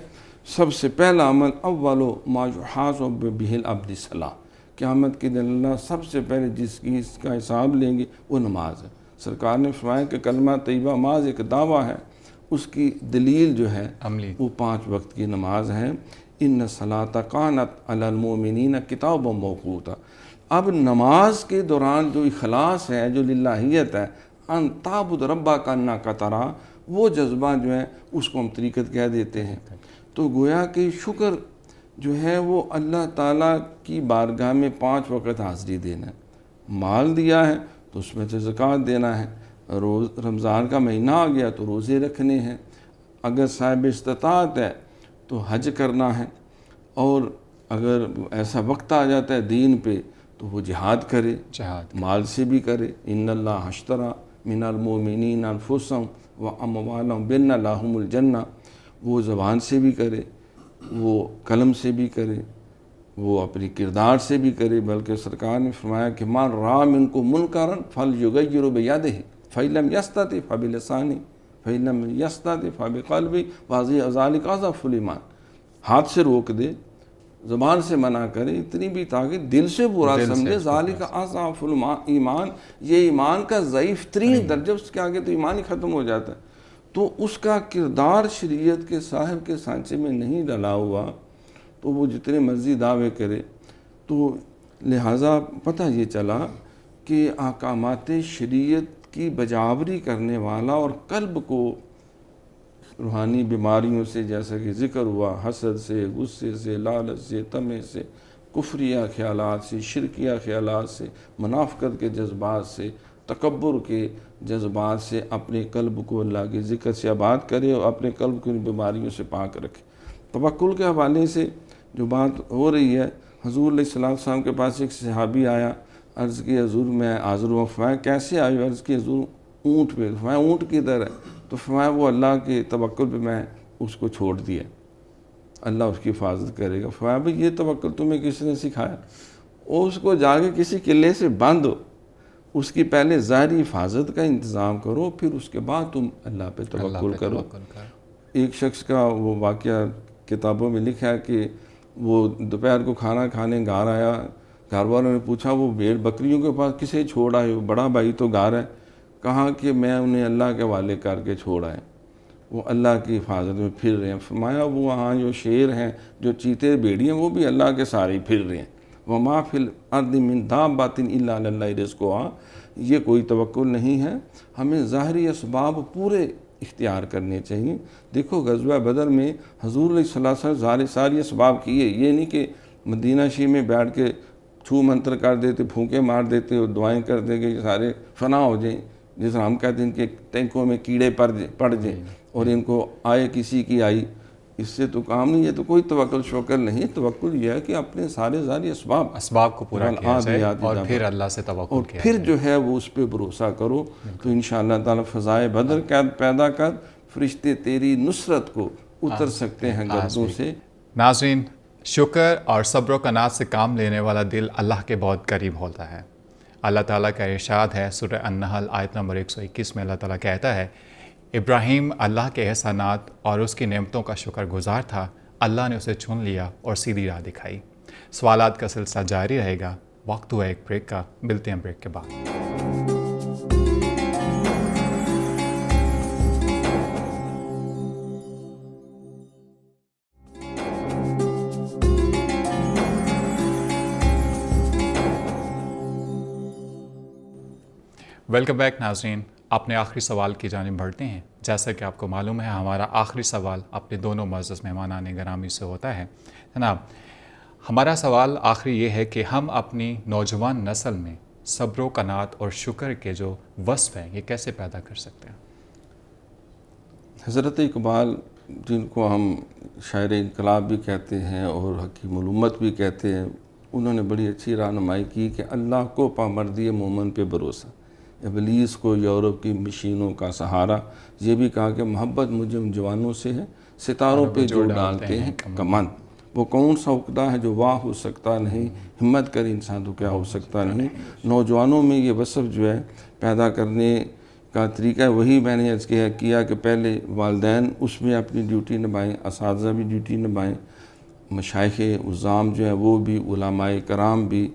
سب سے پہلا عمل اول ما یحاسب بہ العبد الصلاۃ، قیامت کے دن اللہ سب سے پہلے جس کی اس کا حساب لیں گے وہ نماز ہے۔ سرکار نے فرمایا کہ کلمہ طیبہ محض ایک دعویٰ ہے، اس کی دلیل جو ہے عملی وہ 5 وقت کی نماز ہے۔ ان الصلاۃ کانت علی المؤمنین کتابا موقوتا۔ اب نماز کے دوران جو اخلاص ہے، جو للہیت ہے، ان تعبد ربک انک تراہ، وہ جذبہ جو ہے اس کو ہم طریقت کہہ دیتے ہیں۔ تو گویا کہ شکر جو ہے وہ اللہ تعالیٰ کی بارگاہ میں 5 وقت حاضری دینا ہے۔ مال دیا ہے تو اس میں سے زکوٰۃ دینا ہے، رمضان کا مہینہ آ گیا تو روزے رکھنے ہیں، اگر صاحب استطاعت ہے تو حج کرنا ہے، اور اگر ایسا وقت آ جاتا ہے دین پہ تو وہ جہاد کرے، جہاد مال سے بھی کرے۔ ان اللہ اشتری من المؤمنین انفسهم واموالهم بان لهم الجنہ، وہ زبان سے بھی کرے، وہ قلم سے بھی کرے، وہ اپنی کردار سے بھی کرے، بلکہ سرکار نے فرمایا کہ من رأى منکم منکرا فلیغیرہ بیدہ فإن لم یستطع فبلسانہ فإن لم یستطع فبقلبہ وذلک اضعف الایمان۔ ہاتھ سے روک دے، زبان سے منع کرے، اتنی بھی تاکہ دل سے برا سمجھے، ذالک اضعف الایمان، یہ ایمان کا ضعیف ترین درجہ، اس کے آگے تو ایمان ہی ختم ہو جاتا ہے۔ تو اس کا کردار شریعت کے صاحب کے سانچے میں نہیں ڈلا ہوا تو وہ جتنے مرضی دعوے کرے۔ تو لہٰذا پتہ یہ چلا کہ احکامات شریعت کی بجاوری کرنے والا اور قلب کو روحانی بیماریوں سے، جیسا کہ ذکر ہوا، حسد سے، غصے سے، لالچ سے، طمع سے، کفریہ خیالات سے، شرکیہ خیالات سے، منافقت کے جذبات سے، تکبر کے جذبات سے اپنے قلب کو اللہ کے ذکر سے آباد کرے اور اپنے قلب کو ان بیماریوں سے پاک رکھے۔ توکل کے حوالے سے جو بات ہو رہی ہے، حضور علیہ السلام کے پاس ایک صحابی آیا، عرض کی حضور میں حاضر ہوں۔ فرمایا کیسے آئے؟ عرض کی حضور اونٹ پہ۔ فرمایا اونٹ کدھر ہے؟ تو فرمایا وہ اللہ کے توکل پہ میں اس کو چھوڑ دیا، اللہ اس کی حفاظت کرے گا۔ فرمایا بھئی یہ توکل تمہیں کس نے سکھایا؟ اور اس کو جا کے کسی قلعے سے باندھو، اس کی پہلے ظاہری حفاظت کا انتظام کرو، پھر اس کے بعد تم اللہ پہ توکل کرو۔ ایک شخص کا وہ واقعہ کتابوں میں لکھا ہے کہ وہ دوپہر کو کھانا کھانے گھر آیا، گھر والوں نے پوچھا وہ بھیڑ بکریوں کے پاس کسے چھوڑ آئے ہو؟ بڑا بھائی تو گھر ہے۔ کہا کہ میں انہیں اللہ کے حوالے کر کے چھوڑ آئے۔ وہ اللہ کی حفاظت میں پھر رہے ہیں. فرمایا وہ وہاں جو شیر ہیں، جو چیتے بیڑی ہیں، وہ بھی اللہ کے سارے ہی پھر رہے ہیں. وَمَا فِي الْأَرْضِ مِن دَابَّةٍ إِلَّا عَلَى اللَّهِ رِزْقُهَا. یہ کوئی توکل نہیں ہے. ہمیں ظاہری اسباب پورے اختیار کرنے چاہیے. دیکھو غزوہ بدر میں حضور علیہ السلام ساری اسباب کیے. یہ نہیں کہ مدینہ شریف میں بیٹھ کے چھو منتر کر دیتے، پھونکے مار دیتے اور دعائیں کر دے کہ یہ سارے فنا ہو جائیں. جس طرح ہم کہتے ہیں کہ ٹینکوں میں کیڑے پڑ جائیں اور ان کو آئے کسی کی آئی، اس سے تو کام نہیں. یہ تو کوئی توکل شوکل نہیں. توکل یہ ہے کہ اپنے سارے ظاہری اسباب کو پورا کیا جائے اور پھر اللہ سے توکل اور کیا پھر جائے. جو ہے وہ اس پہ بھروسہ کرو تو انشاءاللہ تعالی فضائے بدر پیدا کر، فرشتے تیری نصرت کو اتر سکتے ہیں گردوں سے. ناظرین، شکر اور صبر و قناعت سے کام لینے والا دل اللہ کے بہت قریب ہوتا ہے. اللہ تعالیٰ کا ارشاد ہے سورہ النحل آیت نمبر 121 میں. اللہ تعالیٰ کہتا ہے ابراہیم اللہ کے احسانات اور اس کی نعمتوں کا شکر گزار تھا. اللہ نے اسے چن لیا اور سیدھی راہ دکھائی. سوالات کا سلسلہ جاری رہے گا. وقت ہوا ایک بریک کا. ملتے ہیں بریک کے بعد. ویلکم بیک ناظرین. اپنے آخری سوال کی جانب بڑھتے ہیں. جیسا کہ آپ کو معلوم ہے ہمارا آخری سوال اپنے دونوں معزز مہمانان گرامی سے ہوتا ہے. جناب، ہمارا سوال آخری یہ ہے کہ ہم اپنی نوجوان نسل میں صبر و قناعت اور شکر کے جو وصف ہیں یہ کیسے پیدا کر سکتے ہیں؟ حضرت اقبال، جن کو ہم شاعر انقلاب بھی کہتے ہیں اور حکیم الامت بھی کہتے ہیں، انہوں نے بڑی اچھی رہنمائی کی کہ اللہ کو پامردی مومن پہ بھروسہ، ابلیس کو یورپ کی مشینوں کا سہارا. یہ بھی کہا کہ محبت مجھے ان جوانوں سے ہے ستاروں پہ جو ڈالتے ہیں کمند. وہ کون سا عقدہ ہے جو واہ ہو سکتا نہیں، ہمت کر انسان تو کیا ہو سکتا نہیں. نوجوانوں میں یہ وصف جو ہے پیدا کرنے کا طریقہ وہی میں نے کیا کہ پہلے والدین اس میں اپنی ڈیوٹی نبھائیں، اساتذہ بھی ڈیوٹی نبھائیں، مشائخ عظام جو ہیں وہ بھی، علماء کرام بھی،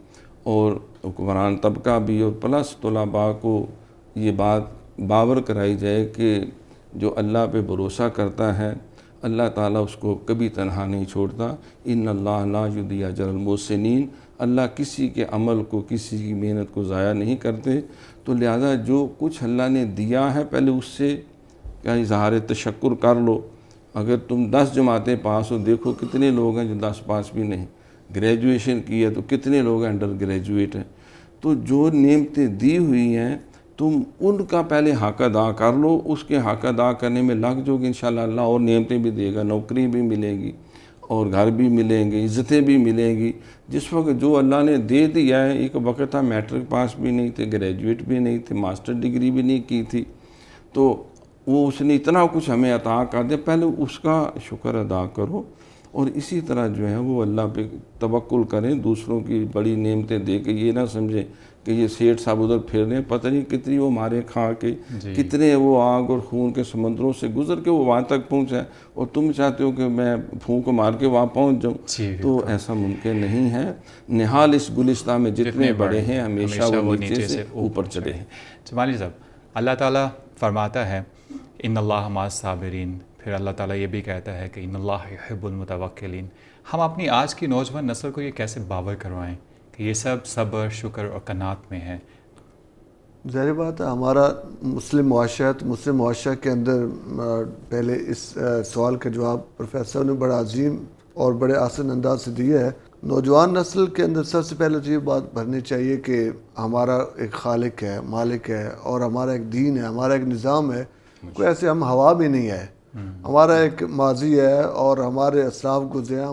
اور حکمران طبقہ بھی، اور پلس طلباء کو یہ بات باور کرائی جائے کہ جو اللہ پہ بھروسہ کرتا ہے اللہ تعالیٰ اس کو کبھی تنہا نہیں چھوڑتا. ان اللہ لا یضیع اجر المحسنین. اللہ کسی کے عمل کو، کسی کی محنت کو ضائع نہیں کرتے. تو لہذا جو کچھ اللہ نے دیا ہے پہلے اس سے کیا اظہار تشکر کر لو. اگر تم 10 جماعتیں پاس ہو، دیکھو کتنے لوگ ہیں جو 10 پاس بھی نہیں. گریجویشن کی ہے تو کتنے لوگ انڈر گریجویٹ ہیں. تو جو نعمتیں دی ہوئی ہیں تم ان کا پہلے حق ادا کر لو. اس کے حق ادا کرنے میں لگ جو کہ انشاءاللہ اللہ اور نعمتیں بھی دے گا، نوکری بھی ملے گی اور گھر بھی ملیں گے، عزتیں بھی ملیں گی. جس وقت جو اللہ نے دے دیا ہے، ایک وقت تھا میٹرک پاس بھی نہیں تھے، گریجویٹ بھی نہیں تھے، ماسٹر ڈگری بھی نہیں کی تھی، تو وہ اس نے اتنا کچھ ہمیں عطا کر دیا. پہلے اس کا شکر ادا کرو اور اسی طرح جو ہے وہ اللہ پہ توکل کریں. دوسروں کی بڑی نعمتیں دے کے یہ نہ سمجھیں کہ یہ سیٹھ صاحب ادھر پھر رہے ہیں، پتہ نہیں کتنی وہ مارے کھا کے، کتنے وہ آگ اور خون کے سمندروں سے گزر کے وہ وہاں تک پہنچا ہے، اور تم چاہتے ہو کہ میں پھونک مار کے وہاں پہنچ جاؤں. تو ایسا ممکن نہیں ہے. نہال اس گلستان میں جتنے بڑے ہیں ہمیشہ وہ نیچے سے اوپر چڑھے ہیں. جمالی صاحب، اللہ تعالیٰ فرماتا ہے ان اللہ مع الصابرین. پھر اللہ تعالیٰ یہ بھی کہتا ہے کہ ان اللہ یحب المتوکلین. ہم اپنی آج کی نوجوان نسل کو یہ کیسے باور کروائیں کہ یہ سب صبر، شکر اور قناعت میں ہے؟ ظاہر بات ہے ہمارا مسلم معاشرہ کے اندر پہلے اس سوال کا جواب پروفیسر نے بڑا عظیم اور بڑے آسان انداز سے دیا ہے. نوجوان نسل کے اندر سب سے پہلے تو یہ بات بھرنی چاہیے کہ ہمارا ایک خالق ہے، مالک ہے، اور ہمارا ایک دین ہے، ہمارا ایک نظام ہے. کوئی ایسے ہم ہوا بھی نہیں ہے. ہمارا ایک ماضی ہے اور ہمارے اسلاف گزرے ہیں،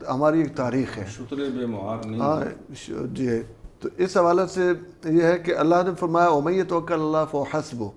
ہماری ایک تاریخ ہے. شترے بے مہار نہیں. ہاں جی. تو اس حوالے سے یہ ہے کہ اللہ نے فرمایا وَمَن يَتَوَکَّلْ عَلَى اللَّهِ فَهُوَ حَسْبُهُ.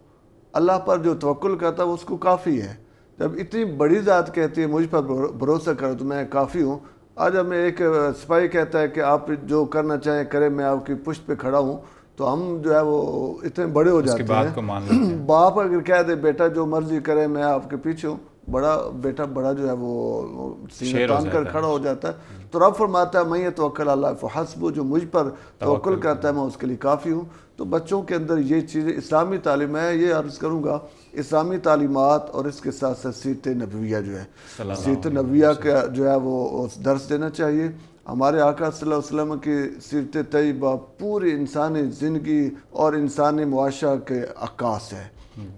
اللہ پر جو توکل کرتا ہے اس کو کافی ہے. جب اتنی بڑی ذات کہتی ہے مجھ پر بھروسہ کرو تو میں کافی ہوں. آج ہمیں ایک سپاہی کہتا ہے کہ آپ جو کرنا چاہیں کریں، میں آپ کی پشت پہ کھڑا ہوں، تو ہم جو ہے وہ اتنے بڑے ہو جاتے ہیں. بات کو مان لیتے ہیں. باپ اگر کہہ دے بیٹا جو مرضی کرے میں آپ کے پیچھے ہوں، بڑا بیٹا بڑا جو ہے وہ سینے شیر ہو تان کر جاتا ہے۔ کھڑا ہو جاتا ہے، تو رب فرماتا ہے میں یہ توکل اللہ فحسبہ، جو مجھ پر توکل کرتا ہے میں اس کے لیے کافی ہوں۔ تو بچوں کے اندر یہ چیزیں اسلامی تعلیم، میں یہ عرض کروں گا اسلامی تعلیمات اور اس کے ساتھ ساتھ سیرت نبویہ جو ہے، سیرت نبویہ کا جو ہے وہ درس دینا چاہیے۔ ہمارے آقا صلی اللہ علیہ وسلم کی سیرت طیبہ پوری انسانی زندگی اور انسانی معاشرہ کے عکاس ہے۔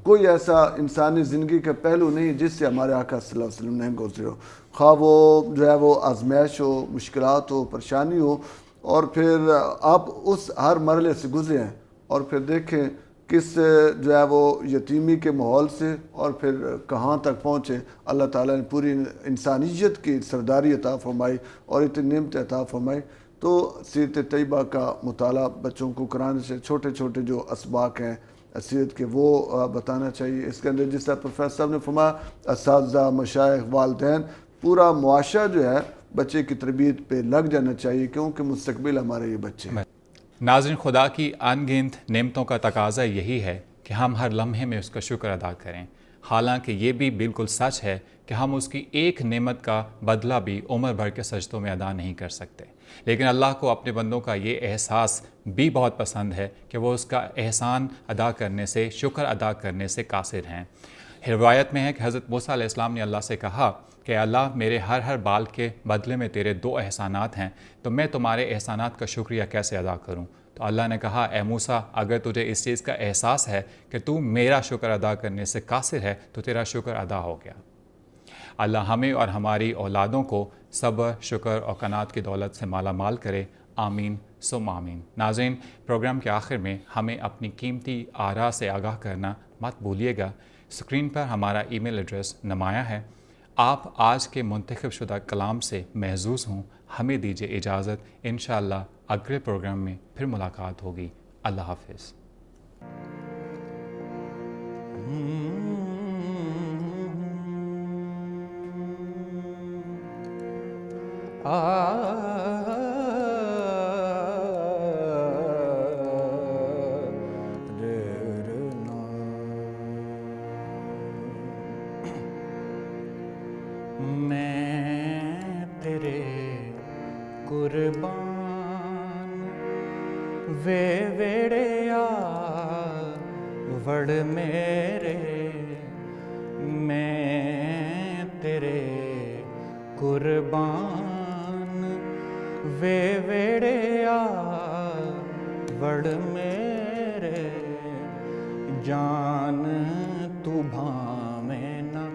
کوئی ایسا انسانی زندگی کا پہلو نہیں جس سے ہمارے آقا صلی اللہ علیہ وسلم نے گزرے ہو، خواہ وہ جو ہے وہ آزمائش ہو، مشکلات ہو، پریشانی ہو، اور پھر آپ اس ہر مرحلے سے گزرے ہیں، اور پھر دیکھیں کس جو ہے وہ یتیمی کے ماحول سے اور پھر کہاں تک پہنچے۔ اللہ تعالیٰ نے پوری انسانیت کی سرداری عطا فرمائی اور اتنی نعمت عطا فرمائی۔ تو سیرت طیبہ کا مطالعہ بچوں کو کرانے سے چھوٹے چھوٹے جو اسباق ہیں سیرت کے وہ بتانا چاہیے۔ اس کے اندر جس طرح پروفیسر صاحب نے فرمایا اساتذہ، مشائخ، والدین، پورا معاشرہ جو ہے بچے کی تربیت پہ لگ جانا چاہیے، کیونکہ مستقبل ہمارے یہ بچے ہیں۔ ناظرین، خدا کی ان گنت نعمتوں کا تقاضا یہی ہے کہ ہم ہر لمحے میں اس کا شکر ادا کریں، حالانکہ یہ بھی بالکل سچ ہے کہ ہم اس کی ایک نعمت کا بدلہ بھی عمر بھر کے سجدوں میں ادا نہیں کر سکتے، لیکن اللہ کو اپنے بندوں کا یہ احساس بھی بہت پسند ہے کہ وہ اس کا احسان ادا کرنے سے، شکر ادا کرنے سے قاصر ہیں۔ روایت میں ہے کہ حضرت موسیٰ علیہ السلام نے اللہ سے کہا کہ اللہ، میرے ہر بال کے بدلے میں تیرے 2 احسانات ہیں، تو میں تمہارے احسانات کا شکریہ کیسے ادا کروں؟ تو اللہ نے کہا، اے موسیٰ، اگر تجھے اس چیز کا احساس ہے کہ تو میرا شکر ادا کرنے سے قاصر ہے تو تیرا شکر ادا ہو گیا۔ اللہ ہمیں اور ہماری اولادوں کو صبر، شکر اور قناعت کی دولت سے مالا مال کرے، آمین ثم آمین۔ ناظرین، پروگرام کے آخر میں ہمیں اپنی قیمتی آراء سے آگاہ کرنا مت بھولیے گا۔ اسکرین پر ہمارا ای میل ایڈریس نمایاں ہے۔ آپ آج کے منتخب شدہ کلام سے محظوظ ہوں۔ ہمیں دیجیے اجازت، انشاءاللہ اگلے پروگرام میں پھر ملاقات ہوگی۔ اللہ حافظ۔ میں تیرے قربان وے ویڑیا وڑ میرے، میں تیرے قربان وے ویڑیا وڑ میرے، جان تو بھاویں نہ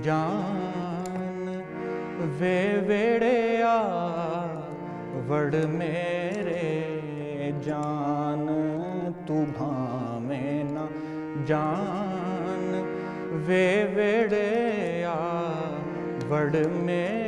جان وے ویڑیا وڑ میرے، جان تو بھاویں نہ جان وے ویڑیا وڑ میرے۔